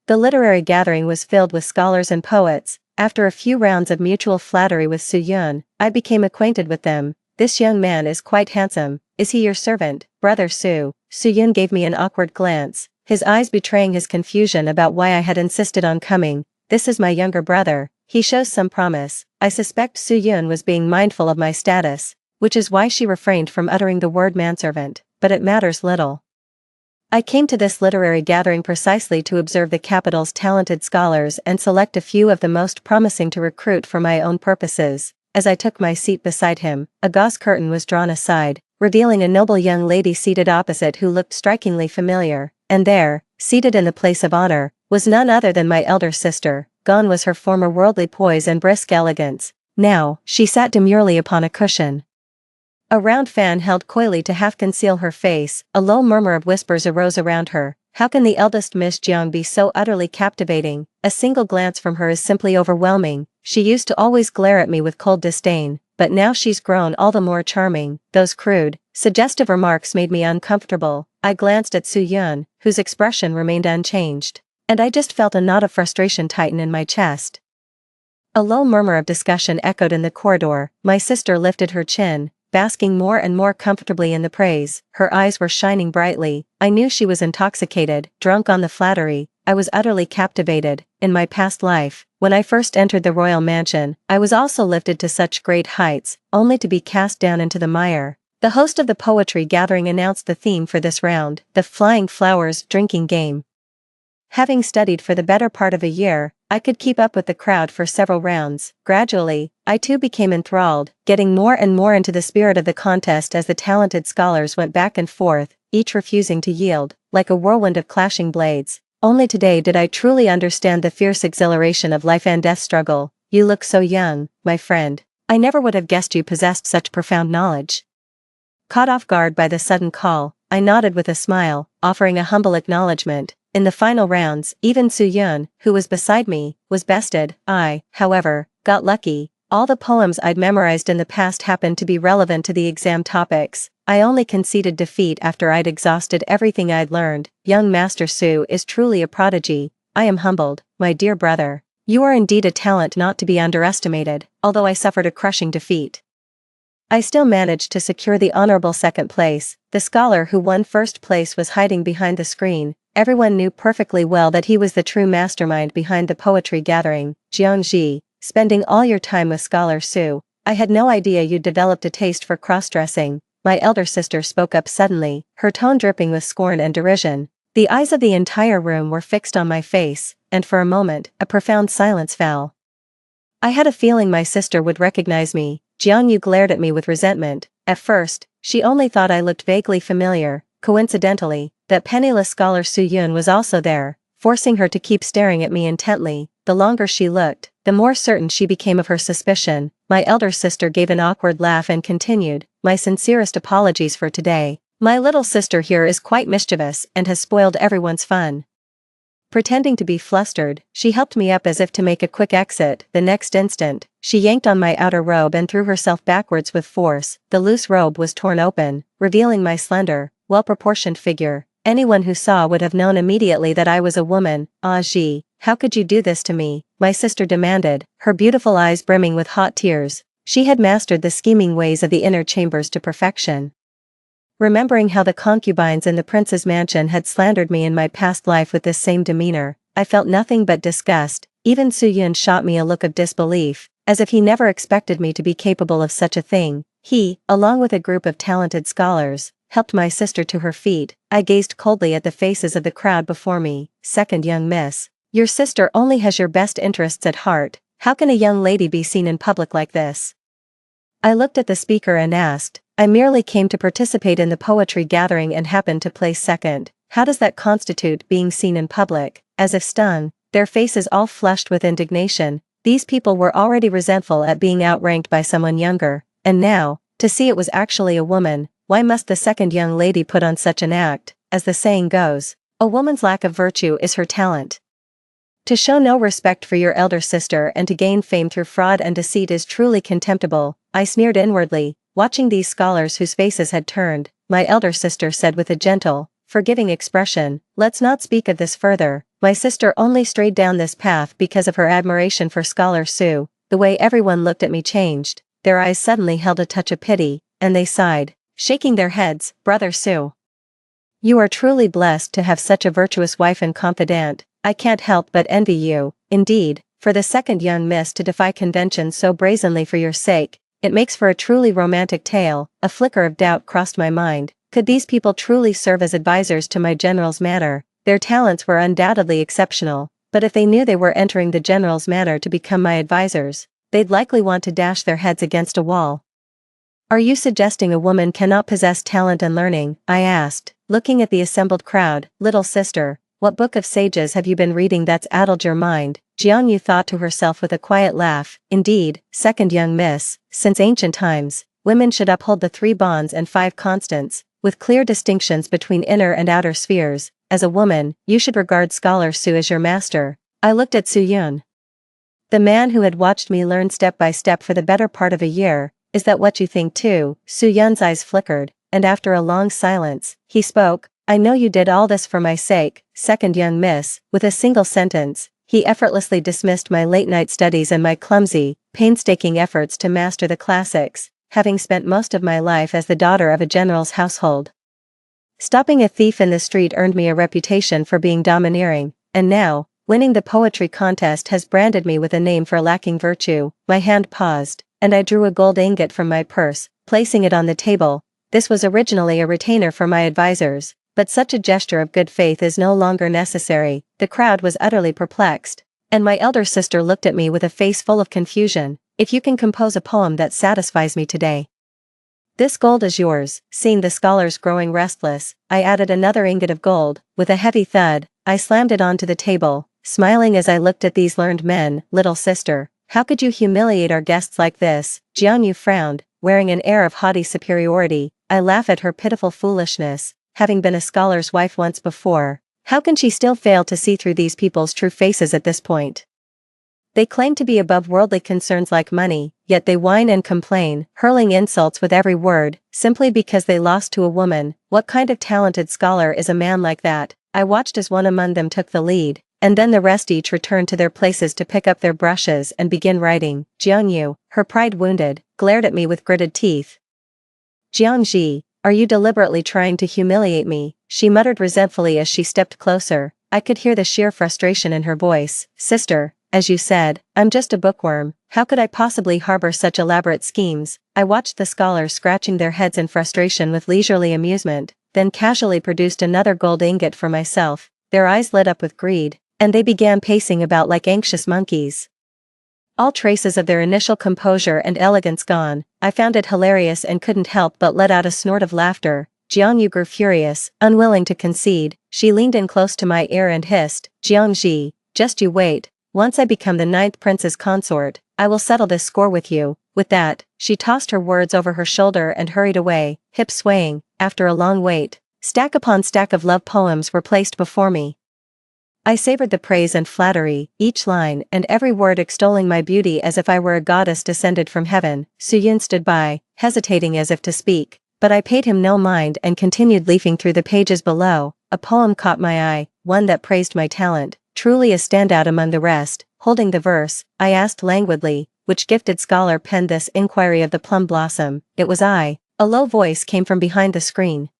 The literary gathering was filled with scholars and poets. After a few rounds of mutual flattery with Su-yun, I became acquainted with them. This young man is quite handsome. Is he your servant, brother Su? Su-yun gave me an awkward glance, his eyes betraying his confusion about why I had insisted on coming. This is my younger brother. He shows some promise. I suspect Su-yun was being mindful of my status, which is why she refrained from uttering the word manservant, but it matters little. I came to this literary gathering precisely to observe the capital's talented scholars and select a few of the most promising to recruit for my own purposes. As I took my seat beside him, a gauze curtain was drawn aside, revealing a noble young lady seated opposite who looked strikingly familiar, and there, seated in the place of honor, was none other than my elder sister. Gone was her former worldly poise and brisk elegance. Now, she sat demurely upon a cushion. A round fan held coyly to half conceal her face. A low murmur of whispers arose around her. How can the eldest Miss Jiang be so utterly captivating? A single glance from her is simply overwhelming. She used to always glare at me with cold disdain, but now she's grown all the more charming. Those crude, suggestive remarks made me uncomfortable. I glanced at Su Yun, whose expression remained unchanged, and I just felt a knot of frustration tighten in my chest. A low murmur of discussion echoed in the corridor. My sister lifted her chin, basking more and more comfortably in the praise. Her eyes were shining brightly. I knew she was intoxicated, drunk on the flattery. I was utterly captivated. In my past life, when I first entered the royal mansion, I was also lifted to such great heights, only to be cast down into the mire. The host of the poetry gathering announced the theme for this round, the Flying Flowers drinking game. Having studied for the better part of a year, I could keep up with the crowd for several rounds. Gradually, I too became enthralled, getting more and more into the spirit of the contest as the talented scholars went back and forth, each refusing to yield, like a whirlwind of clashing blades. Only today did I truly understand the fierce exhilaration of life and death struggle. You look so young, my friend. I never would have guessed you possessed such profound knowledge. Caught off guard by the sudden call, I nodded with a smile, offering a humble acknowledgement. In the final rounds, even Su Yun, who was beside me, was bested. I, however, got lucky. All the poems I'd memorized in the past happened to be relevant to the exam topics. I only conceded defeat after I'd exhausted everything I'd learned. Young Master Su is truly a prodigy. I am humbled, my dear brother. You are indeed a talent not to be underestimated, although I suffered a crushing defeat. I still managed to secure the honorable second place. The scholar who won first place was hiding behind the screen. Everyone knew perfectly well that he was the true mastermind behind the poetry gathering. Jiang Ji, spending all your time with Scholar Su. I had no idea you'd developed a taste for cross-dressing. My elder sister spoke up suddenly, her tone dripping with scorn and derision. The eyes of the entire room were fixed on my face, and for a moment, a profound silence fell. I had a feeling my sister would recognize me. Jiang Yu glared at me with resentment. At first, she only thought I looked vaguely familiar. Coincidentally, that penniless scholar Su Yun was also there, forcing her to keep staring at me intently. The longer she looked, the more certain she became of her suspicion. My elder sister gave an awkward laugh and continued, "My sincerest apologies for today. My little sister here is quite mischievous and has spoiled everyone's fun." Pretending to be flustered, she helped me up as if to make a quick exit. The next instant, she yanked on my outer robe and threw herself backwards with force. The loose robe was torn open, revealing my slender, well-proportioned figure. Anyone who saw would have known immediately that I was a woman. "Ah Ji, how could you do this to me?" my sister demanded, her beautiful eyes brimming with hot tears. She had mastered the scheming ways of the inner chambers to perfection. Remembering how the concubines in the prince's mansion had slandered me in my past life with this same demeanor, I felt nothing but disgust. Even Su Yun shot me a look of disbelief, as if he never expected me to be capable of such a thing. He, along with a group of talented scholars, helped my sister to her feet. I gazed coldly at the faces of the crowd before me. "Second young miss, your sister only has your best interests at heart. How can a young lady be seen in public like this?" I looked at the speaker and asked, "I merely came to participate in the poetry gathering and happened to place second. How does that constitute being seen in public?" As if stung, their faces all flushed with indignation. These people were already resentful at being outranked by someone younger, and now, to see it was actually a woman. Why must the second young lady put on such an act? As the saying goes, a woman's lack of virtue is her talent. To show no respect for your elder sister and to gain fame through fraud and deceit is truly contemptible. I sneered inwardly, watching these scholars whose faces had turned. My elder sister said with a gentle, forgiving expression, "Let's not speak of this further." My sister only strayed down this path because of her admiration for Scholar Su. The way everyone looked at me changed. Their eyes suddenly held a touch of pity, and they sighed, shaking their heads. "Brother Su, you are truly blessed to have such a virtuous wife and confidant. I can't help but envy you. Indeed, for the second young miss to defy convention so brazenly for your sake, it makes for a truly romantic tale." A flicker of doubt crossed my mind. Could these people truly serve as advisors to my general's matter? Their talents were undoubtedly exceptional, but if they knew they were entering the general's matter to become my advisors, they'd likely want to dash their heads against a wall. Are you suggesting a woman cannot possess talent and learning? I asked, looking at the assembled crowd. Little sister, what book of sages have you been reading that's addled your mind? Jiang Yu thought to herself with a quiet laugh. Indeed, second young miss, since ancient times, women should uphold the 3 bonds and 5 constants, with clear distinctions between inner and outer spheres. As a woman, you should regard Scholar Su as your master. I looked at Su Yun, the man who had watched me learn step by step for the better part of a year. Is that what you think too? Su Yun's eyes flickered, and after a long silence, he spoke. I know you did all this for my sake, second young miss. With a single sentence, he effortlessly dismissed my late-night studies and my clumsy, painstaking efforts to master the classics, having spent most of my life as the daughter of a general's household. Stopping a thief in the street earned me a reputation for being domineering, and now, winning the poetry contest has branded me with a name for lacking virtue. My hand paused, and I drew a gold ingot from my purse, placing it on the table. This was originally a retainer for my advisors, but such a gesture of good faith is no longer necessary. The crowd was utterly perplexed, and my elder sister looked at me with a face full of confusion. If you can compose a poem that satisfies me today, this gold is yours. Seeing the scholars growing restless, I added another ingot of gold. With a heavy thud, I slammed it onto the table, smiling as I looked at these learned men. Little sister, how could you humiliate our guests like this? Jiang Yu frowned, wearing an air of haughty superiority. I laugh at her pitiful foolishness. Having been a scholar's wife once before, how can she still fail to see through these people's true faces at this point? They claim to be above worldly concerns like money, yet they whine and complain, hurling insults with every word, simply because they lost to a woman. What kind of talented scholar is a man like that? I watched as one among them took the lead, and then the rest each returned to their places to pick up their brushes and begin writing. Jiang Yu, her pride wounded, glared at me with gritted teeth. Jiang Ji, are you deliberately trying to humiliate me? She muttered resentfully as she stepped closer. I could hear the sheer frustration in her voice. Sister, as you said, I'm just a bookworm. How could I possibly harbor such elaborate schemes? I watched the scholars scratching their heads in frustration with leisurely amusement, then casually produced another gold ingot for myself. Their eyes lit up with greed, and they began pacing about like anxious monkeys. All traces of their initial composure and elegance gone, I found it hilarious and couldn't help but let out a snort of laughter. Jiang Yu grew furious, unwilling to concede. She leaned in close to my ear and hissed, Jiang Ji, just you wait. Once I become the 9th prince's consort, I will settle this score with you. With that, she tossed her words over her shoulder and hurried away, hips swaying. After a long wait, stack upon stack of love poems were placed before me. I savored the praise and flattery, each line and every word extolling my beauty as if I were a goddess descended from heaven. Su Yun stood by, hesitating as if to speak, but I paid him no mind and continued leafing through the pages below. A poem caught my eye, one that praised my talent, truly a standout among the rest. Holding the verse, I asked languidly, which gifted scholar penned this inquiry of the plum blossom? It was I. A low voice came from behind the screen.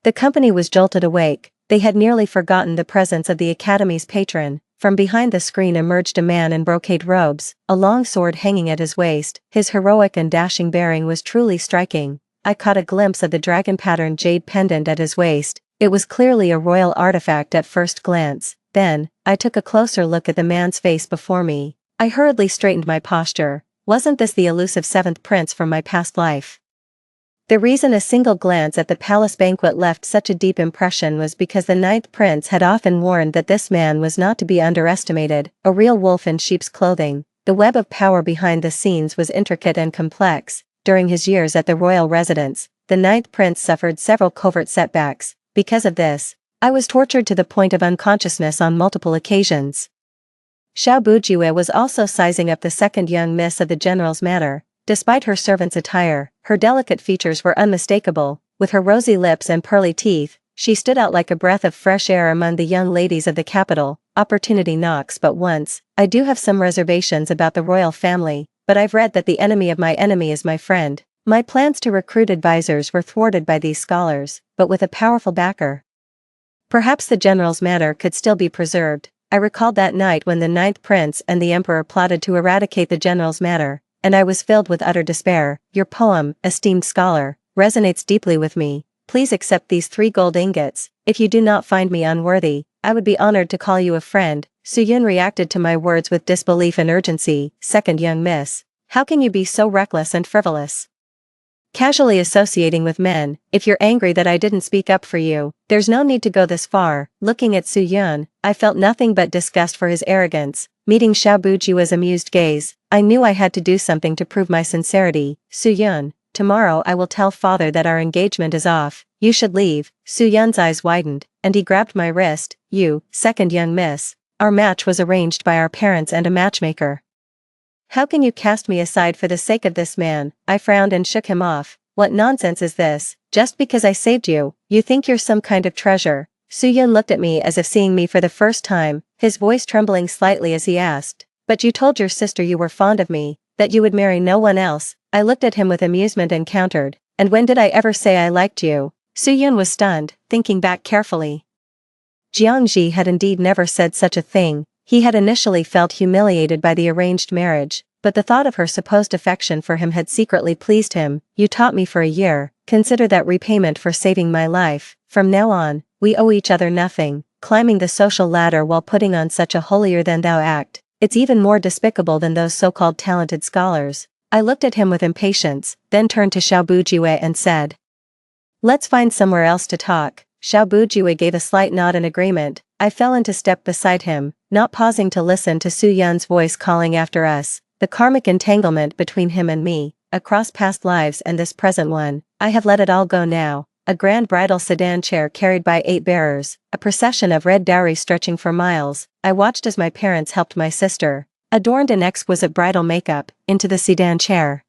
The company was jolted awake. They had nearly forgotten the presence of the Academy's patron. From behind the screen emerged a man in brocade robes, a long sword hanging at his waist. His heroic and dashing bearing was truly striking. I caught a glimpse of the dragon-patterned jade pendant at his waist. It was clearly a royal artifact at first glance. Then, I took a closer look at the man's face before me. I hurriedly straightened my posture. Wasn't this the elusive 7th prince from my past life? The reason a single glance at the palace banquet left such a deep impression was because the 9th prince had often warned that this man was not to be underestimated, a real wolf in sheep's clothing. The web of power behind the scenes was intricate and complex. During his years at the royal residence, the 9th prince suffered several covert setbacks. Because of this, I was tortured to the point of unconsciousness on multiple occasions. Xiao Bujue was also sizing up the second young miss of the general's manor. Despite her servant's attire, her delicate features were unmistakable. With her rosy lips and pearly teeth, she stood out like a breath of fresh air among the young ladies of the capital. Opportunity knocks but once. I do have some reservations about the royal family, but I've read that the enemy of my enemy is my friend. My plans to recruit advisors were thwarted by these scholars, but with a powerful backer, perhaps the general's manor could still be preserved. I recalled that night when the 9th prince and the emperor plotted to eradicate the general's manor, and I was filled with utter despair. Your poem, esteemed scholar, resonates deeply with me. please accept these 3 gold ingots. If you do not find me unworthy, I would be honored to call you a friend." Suyun reacted to my words with disbelief and urgency. "Second young miss. How can you be so reckless and frivolous? Casually associating with men, if you're angry that I didn't speak up for you, there's no need to go this far." Looking at Suyun, I felt nothing but disgust for his arrogance. Meeting Xiao Bujua's amused gaze, I knew I had to do something to prove my sincerity. "Suyun, tomorrow I will tell father that our engagement is off. You should leave." Suyun's eyes widened, and he grabbed my wrist. "You, second young miss. Our match was arranged by our parents and a matchmaker. How can you cast me aside for the sake of this man?" I frowned and shook him off. "What nonsense is this? Just because I saved you, you think you're some kind of treasure?" Suyun looked at me as if seeing me for the first time, his voice trembling slightly as he asked, "But you told your sister you were fond of me, that you would marry no one else." I looked at him with amusement and countered, "And when did I ever say I liked you?" Suyun was stunned, thinking back carefully. Jiangji had indeed never said such a thing. He had initially felt humiliated by the arranged marriage, but the thought of her supposed affection for him had secretly pleased him. "You taught me for a year, consider that repayment for saving my life. From now on, we owe each other nothing." Climbing the social ladder while putting on such a holier-than-thou act, it's even more despicable than those so-called talented scholars. I looked at him with impatience, then turned to Xiao Bujue and said, "Let's find somewhere else to talk." Xiao Bujue gave a slight nod in agreement. I fell into step beside him, not pausing to listen to Suyun's voice calling after us. The karmic entanglement between him and me, across past lives and this present one, I have let it all go now. A grand bridal sedan chair carried by 8 bearers, a procession of red dowry stretching for miles. I watched as my parents helped my sister, adorned in exquisite bridal makeup, into the sedan chair.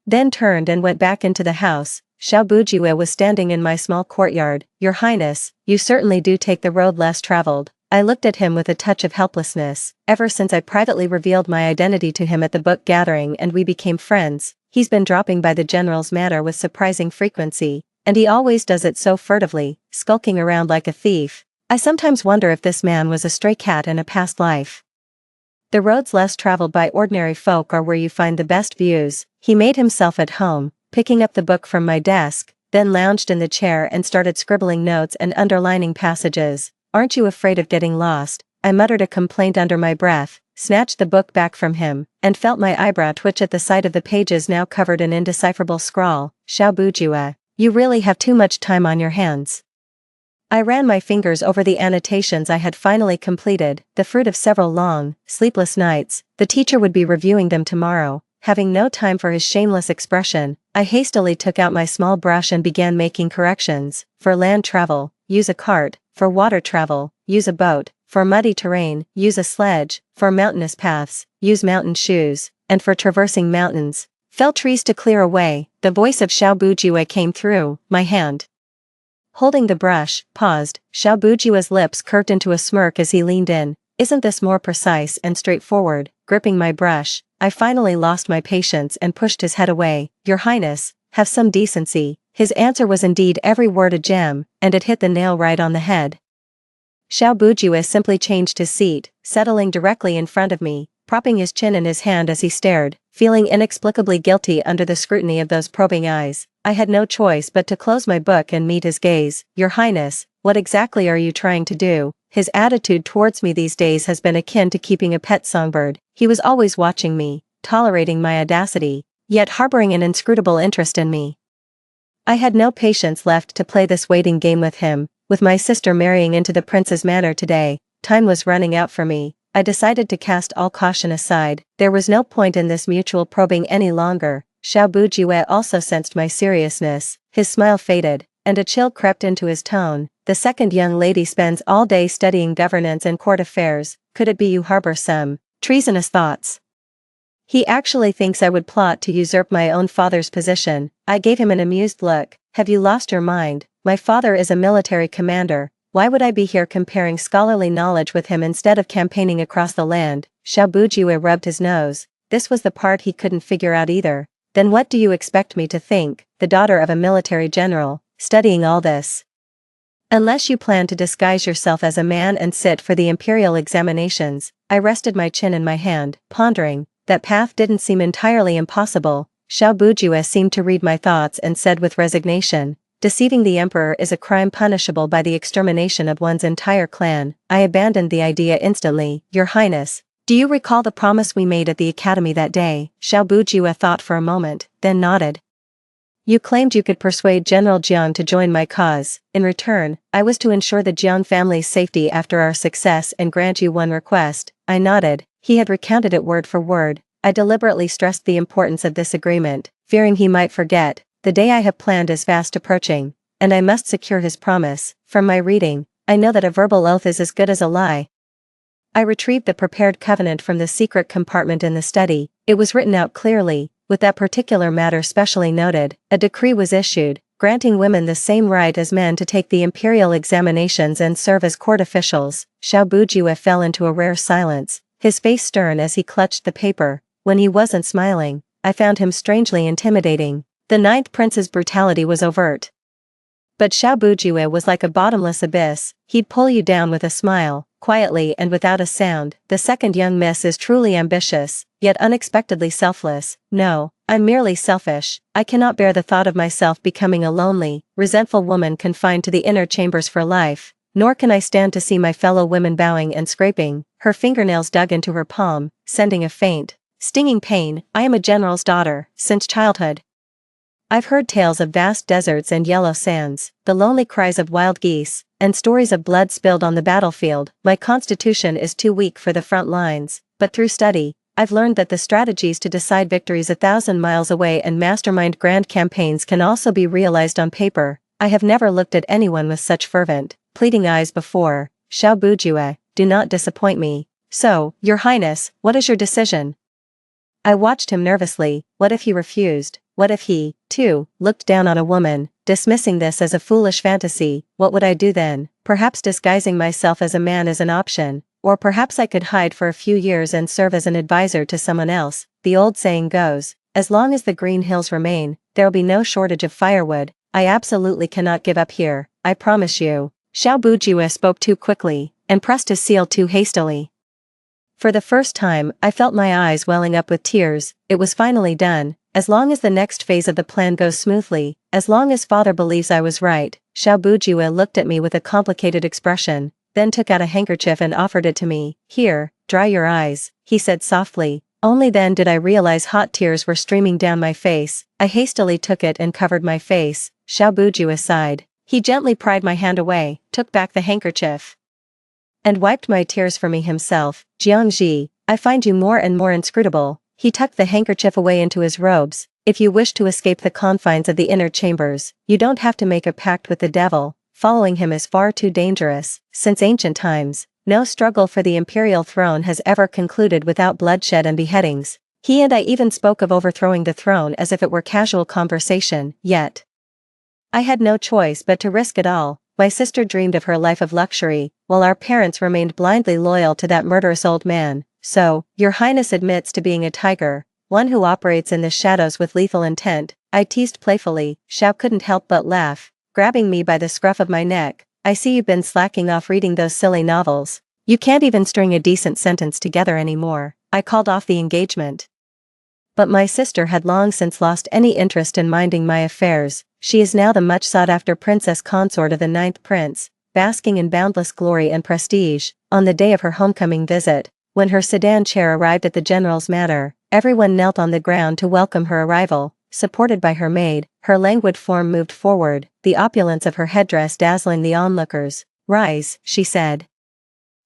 Then turned and went back into the house. Xiao Bujue was standing in my small courtyard. "Your Highness, you certainly do take the road less traveled." I looked at him with a touch of helplessness. Ever since I privately revealed my identity to him at the book gathering and we became friends, he's been dropping by the general's manor with surprising frequency, and he always does it so furtively, skulking around like a thief. I sometimes wonder if this man was a stray cat in a past life. "The roads less traveled by ordinary folk are where you find the best views." He made himself at home, picking up the book from my desk, then lounged in the chair and started scribbling notes and underlining passages. "Aren't you afraid of getting lost?" I muttered a complaint under my breath, snatched the book back from him, and felt my eyebrow twitch at the sight of the pages now covered in indecipherable scrawl. "Xiao Bujue, you really have too much time on your hands." I ran my fingers over the annotations I had finally completed, the fruit of several long, sleepless nights. The teacher would be reviewing them tomorrow. Having no time for his shameless expression, I hastily took out my small brush and began making corrections. "For land travel, use a cart. For water travel, use a boat. For muddy terrain, use a sledge. For mountainous paths, use mountain shoes. And for traversing mountains, fell trees to clear a way." The voice of Xiao Bujue came through my hand, holding the brush, paused. Xiao Bujue's lips curved into a smirk as he leaned in. "Isn't this more precise and straightforward?" Gripping my brush, I finally lost my patience and pushed his head away. "Your Highness, have some decency." His answer was indeed every word a gem, and it hit the nail right on the head. Xiao Bujue simply changed his seat, settling directly in front of me, propping his chin in his hand as he stared, feeling inexplicably guilty under the scrutiny of those probing eyes. I had no choice but to close my book and meet his gaze. "Your Highness, what exactly are you trying to do?" His attitude towards me these days has been akin to keeping a pet songbird. He was always watching me, tolerating my audacity, yet harboring an inscrutable interest in me. I had no patience left to play this waiting game with him. With my sister marrying into the prince's manor today, time was running out for me. I decided to cast all caution aside. There was no point in this mutual probing any longer. Xiao Bujue also sensed my seriousness. His smile faded, and a chill crept into his tone. "The second young lady spends all day studying governance and court affairs. Could it be you harbor some treasonous thoughts? He actually thinks I would plot to usurp my own father's position." I gave him an amused look. "Have you lost your mind? My father is a military commander. Why would I be here comparing scholarly knowledge with him instead of campaigning across the land?" Xiao Bujue rubbed his nose. This was the part he couldn't figure out either. "Then what do you expect me to think? The daughter of a military general, studying all this? Unless you plan to disguise yourself as a man and sit for the imperial examinations." I rested my chin in my hand, pondering. That path didn't seem entirely impossible. Xiao Bujue seemed to read my thoughts and said with resignation, Deceiving the emperor is a crime punishable by the extermination of one's entire clan. I abandoned the idea instantly. Your Highness, do you recall the promise we made at the academy that day? Xiao Bujue thought for a moment, then nodded. You claimed you could persuade General Jiang to join my cause. In return, I was to ensure the Jiang family's safety after our success and grant you one request. I nodded. He had recounted it word for word. I deliberately stressed the importance of this agreement, fearing he might forget. The day I have planned is fast approaching, and I must secure his promise. From my reading, I know that a verbal oath is as good as a lie. I retrieved the prepared covenant from the secret compartment in the study. It was written out clearly, with that particular matter specially noted. A decree was issued, granting women the same right as men to take the imperial examinations and serve as court officials. Xiao Bujue fell into a rare silence, his face stern as he clutched the paper. When he wasn't smiling, I found him strangely intimidating. The ninth prince's brutality was overt. But Xiao Bujue was like a bottomless abyss. He'd pull you down with a smile, quietly and without a sound. The second young miss is truly ambitious, yet unexpectedly selfless. No, I'm merely selfish. I cannot bear the thought of myself becoming a lonely, resentful woman confined to the inner chambers for life, nor can I stand to see my fellow women bowing and scraping. Her fingernails dug into her palm, sending a faint, stinging pain. I am a general's daughter, since childhood. I've heard tales of vast deserts and yellow sands, the lonely cries of wild geese, and stories of blood spilled on the battlefield. My constitution is too weak for the front lines, but through study, I've learned that the strategies to decide victories 1,000 miles away and mastermind grand campaigns can also be realized on paper. I have never looked at anyone with such fervent, pleading eyes before. Xiao Bujue, do not disappoint me. So, Your Highness, what is your decision? I watched him nervously. What if he refused? What if he, too, looked down on a woman, dismissing this as a foolish fantasy? What would I do then? Perhaps disguising myself as a man is an option, or perhaps I could hide for a few years and serve as an advisor to someone else. The old saying goes, as long as the green hills remain, there'll be no shortage of firewood. I absolutely cannot give up here, I promise you. Xiao Bujue spoke too quickly, and pressed his seal too hastily. For the first time, I felt my eyes welling up with tears. It was finally done. As long as the next phase of the plan goes smoothly, as long as father believes I was right. Xiao Bujue looked at me with a complicated expression, then took out a handkerchief and offered it to me. Here, dry your eyes, he said softly. Only then did I realize hot tears were streaming down my face. I hastily took it and covered my face. Xiao Bujue sighed. He gently pried my hand away, took back the handkerchief, and wiped my tears for me himself. Jiangji, I find you more and more inscrutable. He tucked the handkerchief away into his robes. If you wish to escape the confines of the inner chambers, you don't have to make a pact with the devil. Following him is far too dangerous. Since ancient times, no struggle for the imperial throne has ever concluded without bloodshed and beheadings. He and I even spoke of overthrowing the throne as if it were casual conversation, yet I had no choice but to risk it all. My sister dreamed of her life of luxury, while our parents remained blindly loyal to that murderous old man. So, Your Highness admits to being a tiger, one who operates in the shadows with lethal intent. I teased playfully. Xiao couldn't help but laugh, grabbing me by the scruff of my neck. I see you've been slacking off reading those silly novels. You can't even string a decent sentence together anymore. I called off the engagement. But my sister had long since lost any interest in minding my affairs. She is now the much sought-after princess consort of the ninth prince, basking in boundless glory and prestige. On the day of her homecoming visit, when her sedan chair arrived at the general's manor, everyone knelt on the ground to welcome her arrival. Supported by her maid, her languid form moved forward, the opulence of her headdress dazzling the onlookers. Rise, she said.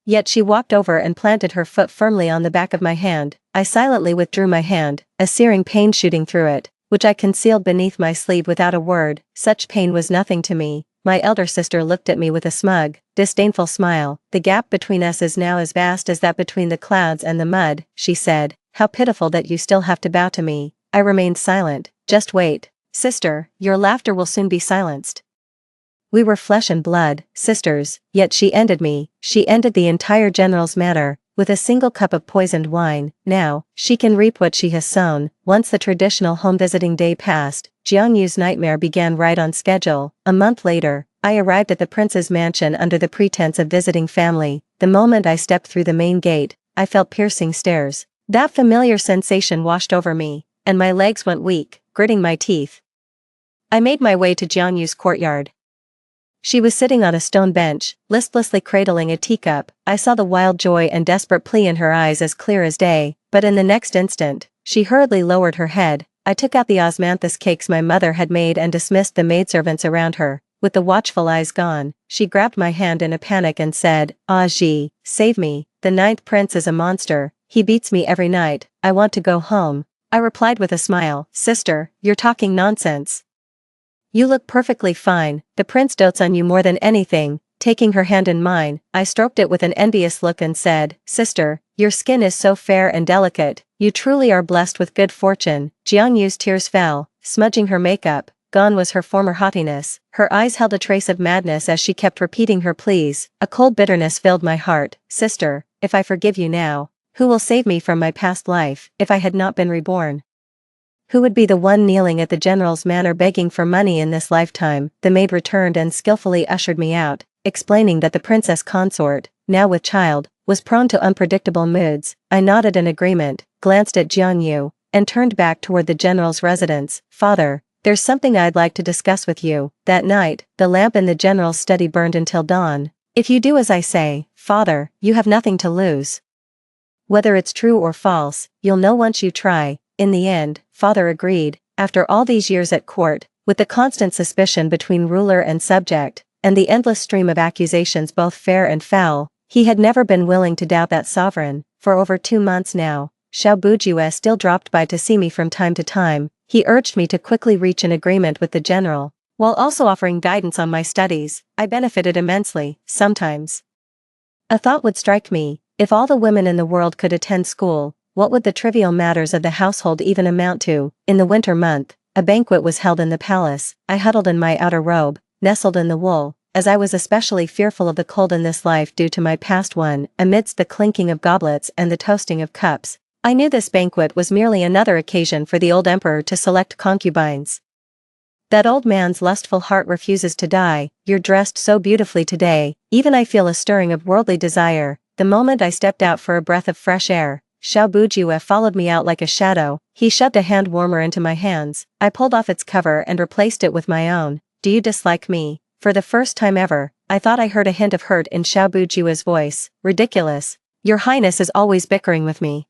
Yet she walked over and planted her foot firmly on the back of my hand. I silently withdrew my hand, a searing pain shooting through it, which I concealed beneath my sleeve without a word. Such pain was nothing to me. My elder sister looked at me with a smug, disdainful smile. The gap between us is now as vast as that between the clouds and the mud, she said. How pitiful that you still have to bow to me. I remained silent. Just wait, sister, your laughter will soon be silenced. We were flesh and blood, sisters, yet she ended me. She ended the entire general's manor, with a single cup of poisoned wine. Now, she can reap what she has sown. Once the traditional home visiting day passed, Jiang Yu's nightmare began right on schedule. A month later, I arrived at the prince's mansion under the pretense of visiting family. The moment I stepped through the main gate, I felt piercing stares. That familiar sensation washed over me, and my legs went weak, gritting my teeth. I made my way to Jianyu's courtyard. She was sitting on a stone bench, listlessly cradling a teacup. I saw the wild joy and desperate plea in her eyes as clear as day, but in the next instant, she hurriedly lowered her head. I took out the osmanthus cakes my mother had made and dismissed the maidservants around her. With the watchful eyes gone, she grabbed my hand in a panic and said, "Ah Ji, save me, the ninth prince is a monster, he beats me every night, I want to go home." I replied with a smile, "Sister, you're talking nonsense. You look perfectly fine, the prince dotes on you more than anything." Taking her hand in mine, I stroked it with an envious look and said, "Sister, your skin is so fair and delicate, you truly are blessed with good fortune." Jianyu's tears fell, smudging her makeup. Gone was her former haughtiness, her eyes held a trace of madness as she kept repeating her pleas. A cold bitterness filled my heart. "Sister, if I forgive you now, who will save me from my past life? If I had not been reborn, who would be the one kneeling at the general's manor begging for money in this lifetime?" The maid returned and skillfully ushered me out, explaining that the princess consort, now with child, was prone to unpredictable moods. I nodded in agreement, glanced at Jianyu, and turned back toward the general's residence. "Father, there's something I'd like to discuss with you." That night, the lamp in the general's study burned until dawn. "If you do as I say, Father, you have nothing to lose. Whether it's true or false, you'll know once you try." In the end, Father agreed. After all these years at court, with the constant suspicion between ruler and subject, and the endless stream of accusations both fair and foul, he had never been willing to doubt that sovereign. For over 2 months now, Xiao Bujue still dropped by to see me from time to time. He urged me to quickly reach an agreement with the general, while also offering guidance on my studies. I benefited immensely. Sometimes a thought would strike me: if all the women in the world could attend school, what would the trivial matters of the household even amount to? In the winter month, a banquet was held in the palace. I huddled in my outer robe, nestled in the wool, as I was especially fearful of the cold in this life due to my past one. Amidst the clinking of goblets and the toasting of cups, I knew this banquet was merely another occasion for the old emperor to select concubines. That old man's lustful heart refuses to die. "You're dressed so beautifully today, even I feel a stirring of worldly desire." The moment I stepped out for a breath of fresh air, Xiao Bujue followed me out like a shadow. He shoved a hand warmer into my hands. I pulled off its cover and replaced it with my own. "Do you dislike me?" For the first time ever, I thought I heard a hint of hurt in Xiao Bujue's voice. "Ridiculous. Your Highness is always bickering with me.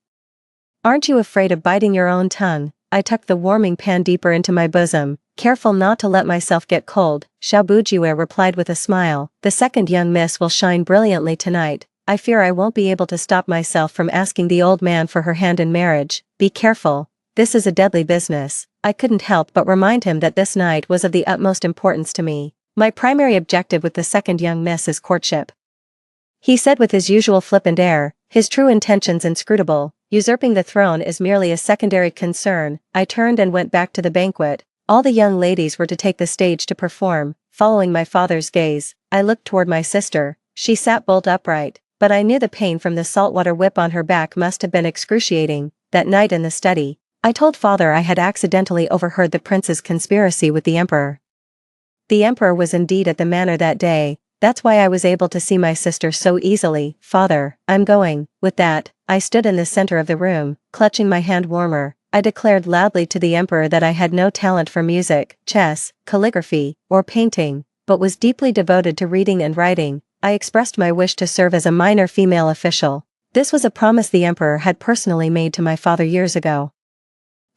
Aren't you afraid of biting your own tongue?" I tucked the warming pan deeper into my bosom, careful not to let myself get cold. Xiao Bujue replied with a smile, "The second young miss will shine brilliantly tonight. I fear I won't be able to stop myself from asking the old man for her hand in marriage. Be careful. This is a deadly business." I couldn't help but remind him that this night was of the utmost importance to me. "My primary objective with the second young miss is courtship," he said with his usual flippant air, his true intentions inscrutable. "Usurping the throne is merely a secondary concern." I turned and went back to the banquet. All the young ladies were to take the stage to perform. Following my father's gaze, I looked toward my sister. She sat bolt upright, but I knew the pain from the saltwater whip on her back must have been excruciating. That night in the study, I told father I had accidentally overheard the prince's conspiracy with the emperor. The emperor was indeed at the manor that day. That's why I was able to see my sister so easily. "Father, I'm going." With that, I stood in the center of the room, clutching my hand warmer. I declared loudly to the emperor that I had no talent for music, chess, calligraphy, or painting, but was deeply devoted to reading and writing. I expressed my wish to serve as a minor female official. This was a promise the emperor had personally made to my father years ago,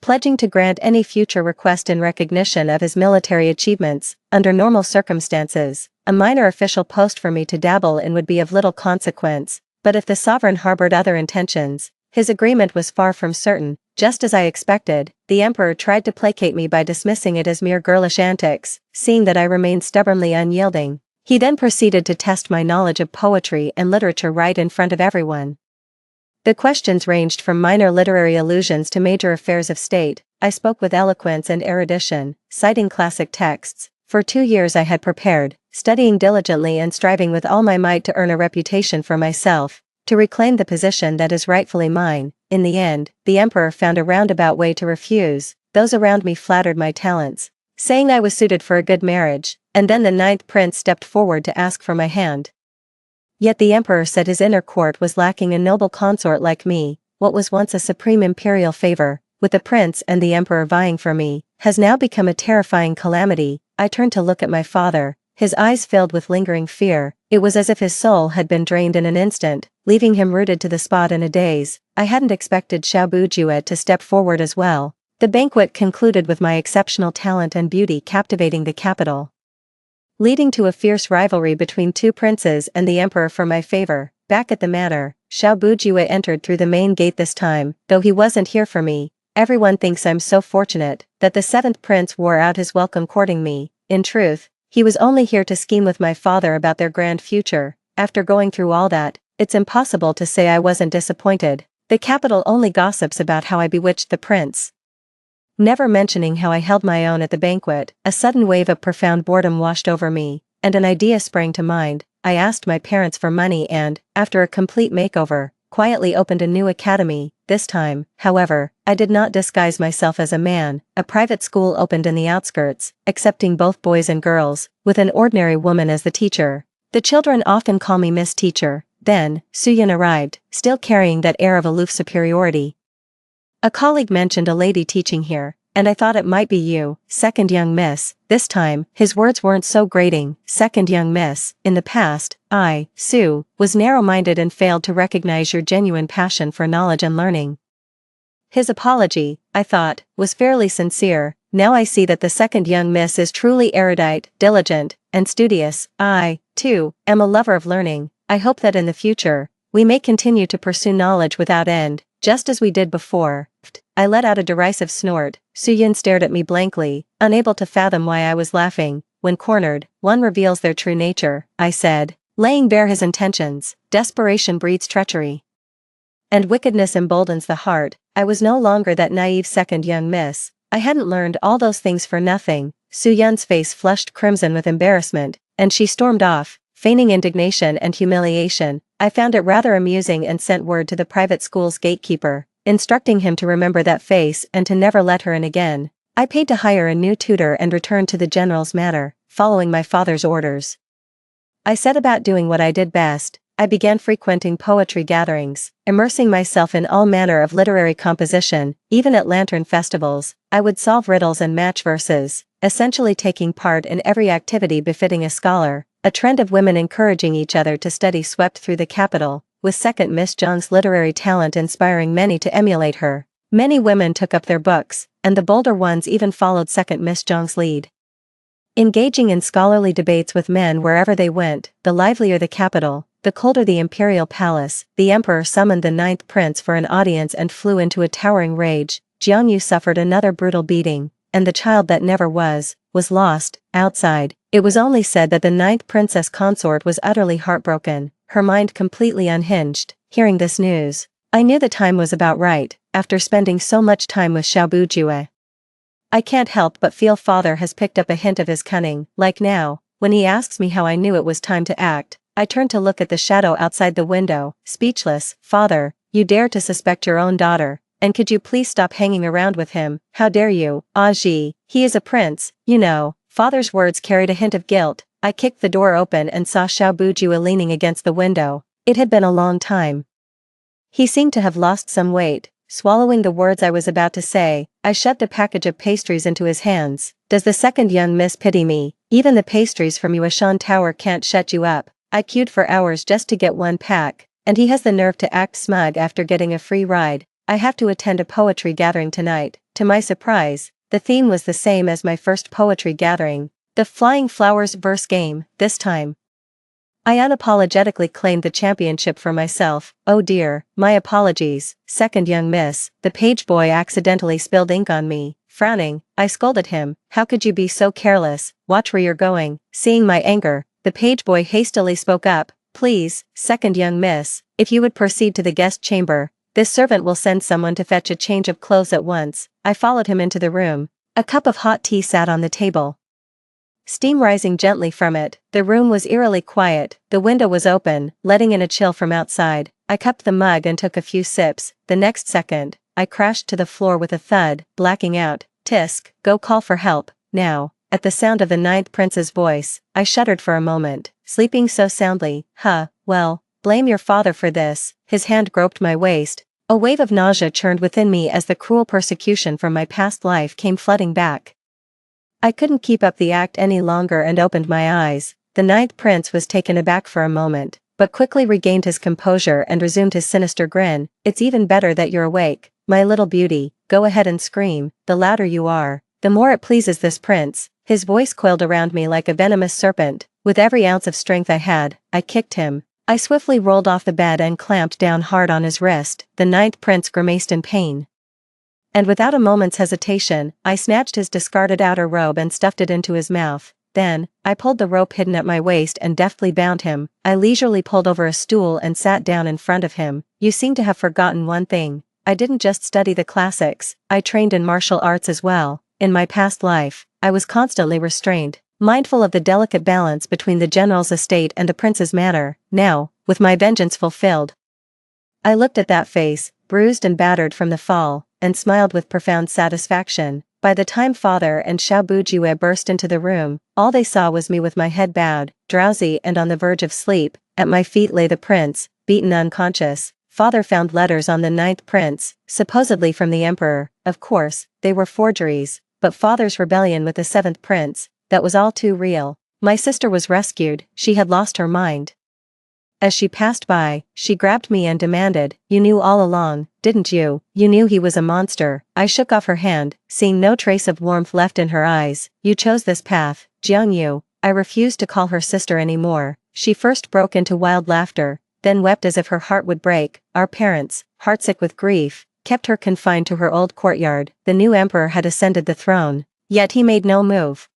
pledging to grant any future request in recognition of his military achievements. Under normal circumstances, a minor official post for me to dabble in would be of little consequence, but if the sovereign harbored other intentions, his agreement was far from certain. Just as I expected, the emperor tried to placate me by dismissing it as mere girlish antics. Seeing that I remained stubbornly unyielding, he then proceeded to test my knowledge of poetry and literature right in front of everyone. The questions ranged from minor literary allusions to major affairs of state. I spoke with eloquence and erudition, citing classic texts. For 2 years I had prepared, studying diligently and striving with all my might to earn a reputation for myself, to reclaim the position that is rightfully mine. In the end, the emperor found a roundabout way to refuse. Those around me flattered my talents, saying I was suited for a good marriage, and then the ninth prince stepped forward to ask for my hand. Yet the emperor said his inner court was lacking a noble consort like me. What was once a supreme imperial favor with the prince and the emperor vying for me, has now become a terrifying calamity. I turned to look at my father, his eyes filled with lingering fear. It was as if his soul had been drained in an instant, leaving him rooted to the spot in a daze. I hadn't expected Xiaobujue to step forward as well. The banquet concluded with my exceptional talent and beauty captivating the capital, leading to a fierce rivalry between two princes and the emperor for my favor. Back at the manor, Xiaobujue entered through the main gate this time, though he wasn't here for me. Everyone thinks I'm so fortunate that the seventh prince wore out his welcome courting me. In truth, he was only here to scheme with my father about their grand future. After going through all that, it's impossible to say I wasn't disappointed. The capital only gossips about how I bewitched the prince, never mentioning how I held my own at the banquet. A sudden wave of profound boredom washed over me, and an idea sprang to mind. I asked my parents for money and, after a complete makeover, quietly opened a new academy. This time, however, I did not disguise myself as a man. A private school opened in the outskirts, accepting both boys and girls, with an ordinary woman as the teacher. The children often call me Miss Teacher. Then, Suyin arrived, still carrying that air of aloof superiority. A colleague mentioned a lady teaching here, and I thought it might be you, second young miss. This time, his words weren't so grating. Second young miss. In the past, I, Sue, was narrow-minded and failed to recognize your genuine passion for knowledge and learning. His apology, I thought, was fairly sincere. Now I see that the second young miss is truly erudite, diligent, and studious. I, too, am a lover of learning. I hope that in the future, we may continue to pursue knowledge without end, just as we did before. I let out a derisive snort. Suyin stared at me blankly, unable to fathom why I was laughing. When cornered, one reveals their true nature, I said, laying bare his intentions. Desperation breeds treachery, and wickedness emboldens the heart. I was no longer that naive second young miss. I hadn't learned all those things for nothing. Suyun's face flushed crimson with embarrassment, and she stormed off, feigning indignation and humiliation. I found it rather amusing and sent word to the private school's gatekeeper, instructing him to remember that face and to never let her in again. I paid to hire a new tutor and returned to the general's manor, following my father's orders. I set about doing what I did best. I began frequenting poetry gatherings, immersing myself in all manner of literary composition. Even at lantern festivals, I would solve riddles and match verses, essentially taking part in every activity befitting a scholar. A trend of women encouraging each other to study swept through the capital, with second Miss Zhang's literary talent inspiring many to emulate her. Many women took up their books, and the bolder ones even followed second Miss Zhang's lead, engaging in scholarly debates with men wherever they went. The livelier the capital, the colder the imperial palace. The emperor summoned the ninth prince for an audience and flew into a towering rage. Jiangyu suffered another brutal beating, and the child that never was lost. Outside, it was only said that the ninth princess consort was utterly heartbroken, her mind completely unhinged. Hearing this news, I knew the time was about right. After spending so much time with Xiaobujue, I can't help but feel father has picked up a hint of his cunning. Like now, when he asks me how I knew it was time to act, I turn to look at the shadow outside the window, speechless. Father, you dare to suspect your own daughter, and could you please stop hanging around with him? How dare you? Aji, he is a prince, you know. Father's words carried a hint of guilt. I kicked the door open and saw Xiaobujue leaning against the window. It had been a long time. He seemed to have lost some weight. Swallowing the words I was about to say, I shoved a package of pastries into his hands. Does the second young miss pity me? Even the pastries from Yuashan Tower can't shut you up. I queued for hours just to get one pack, and he has the nerve to act smug after getting a free ride. I have to attend a poetry gathering tonight. To my surprise, the theme was the same as my first poetry gathering, the Flying Flowers verse game. This time, I unapologetically claimed the championship for myself. Oh dear, my apologies, second young miss. The page boy accidentally spilled ink on me. Frowning, I scolded him. How could you be so careless? Watch where you're going. Seeing my anger, the page boy hastily spoke up. Please, second young miss, if you would proceed to the guest chamber, this servant will send someone to fetch a change of clothes at once. I followed him into the room. A cup of hot tea sat on the table, steam rising gently from it. The room was eerily quiet. The window was open, letting in a chill from outside. I cupped the mug and took a few sips. The next second, I crashed to the floor with a thud, blacking out. Tisk, go call for help, now. At the sound of the ninth prince's voice, I shuddered for a moment. Sleeping so soundly, well, blame your father for this. His hand groped my waist, A wave of nausea churned within me as the cruel persecution from my past life came flooding back. I couldn't keep up the act any longer and opened my eyes. The ninth prince was taken aback for a moment, but quickly regained his composure and resumed his sinister grin. "It's even better that you're awake, my little beauty, go ahead and scream. The louder you are, the more it pleases this prince." His voice coiled around me like a venomous serpent. With every ounce of strength I had, I kicked him. I swiftly rolled off the bed and clamped down hard on his wrist. The ninth prince grimaced in pain. And without a moment's hesitation, I snatched his discarded outer robe and stuffed it into his mouth. Then, I pulled the rope hidden at my waist and deftly bound him. I leisurely pulled over a stool and sat down in front of him. "You seem to have forgotten one thing. I didn't just study the classics, I trained in martial arts as well. In my past life, I was constantly restrained, mindful of the delicate balance between the general's estate and the prince's manor. Now, with my vengeance fulfilled." I looked at that face, bruised and battered from the fall, and smiled with profound satisfaction. By the time father and Xiao Bujue burst into the room, all they saw was me with my head bowed, drowsy and on the verge of sleep. At my feet lay the prince, beaten unconscious. Father found letters on the ninth prince, supposedly from the emperor. Of course, they were forgeries, but father's rebellion with the seventh prince, that was all too real. My sister was rescued, she had lost her mind. As she passed by, she grabbed me and demanded, "You knew all along, didn't you? You knew he was a monster." I shook off her hand, seeing no trace of warmth left in her eyes. "You chose this path, Jiangyu." I refused to call her sister anymore. She first broke into wild laughter, then wept as if her heart would break. Our parents, heartsick with grief, kept her confined to her old courtyard. The new emperor had ascended the throne, yet he made no move.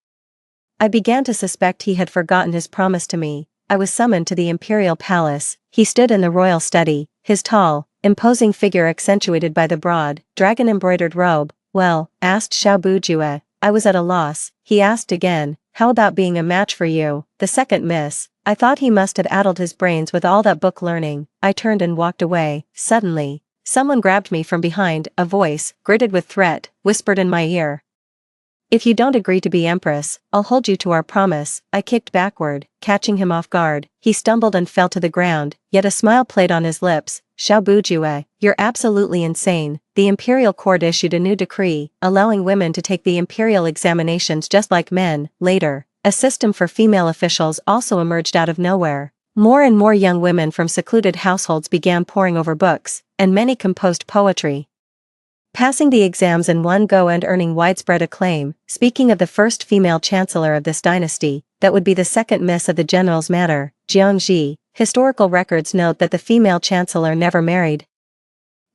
I began to suspect he had forgotten his promise to me. I was summoned to the imperial palace. He stood in the royal study, his tall, imposing figure accentuated by the broad, dragon-embroidered robe. "Well," asked Xiao Bujue. I was at a loss. He asked again, "How about being a match for you, the second miss?" I thought he must have addled his brains with all that book learning. I turned and walked away. Suddenly, someone grabbed me from behind. A voice, gritted with threat, whispered in my ear, "If you don't agree to be empress, I'll hold you to our promise." I kicked backward, catching him off guard. He stumbled and fell to the ground, yet a smile played on his lips. "Xiao Bujue, you're absolutely insane. The imperial court issued a new decree, allowing women to take the imperial examinations just like men." Later, a system for female officials also emerged out of nowhere. More and more young women from secluded households began poring over books, and many composed poetry, passing the exams in one go and earning widespread acclaim. Speaking of the first female chancellor of this dynasty, that would be the second miss of the general's manor, Jiangxi, historical records note that the female chancellor never married.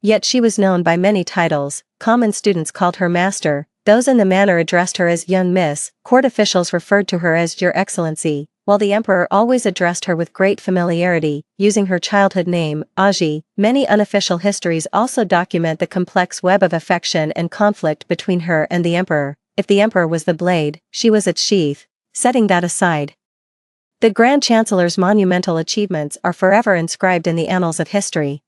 Yet she was known by many titles. Common students called her master, those in the manor addressed her as young miss, court officials referred to her as your excellency, while the emperor always addressed her with great familiarity, using her childhood name, Aji. Many unofficial histories also document the complex web of affection and conflict between her and the emperor. If the emperor was the blade, she was its sheath. Setting that aside, the Grand Chancellor's monumental achievements are forever inscribed in the annals of history.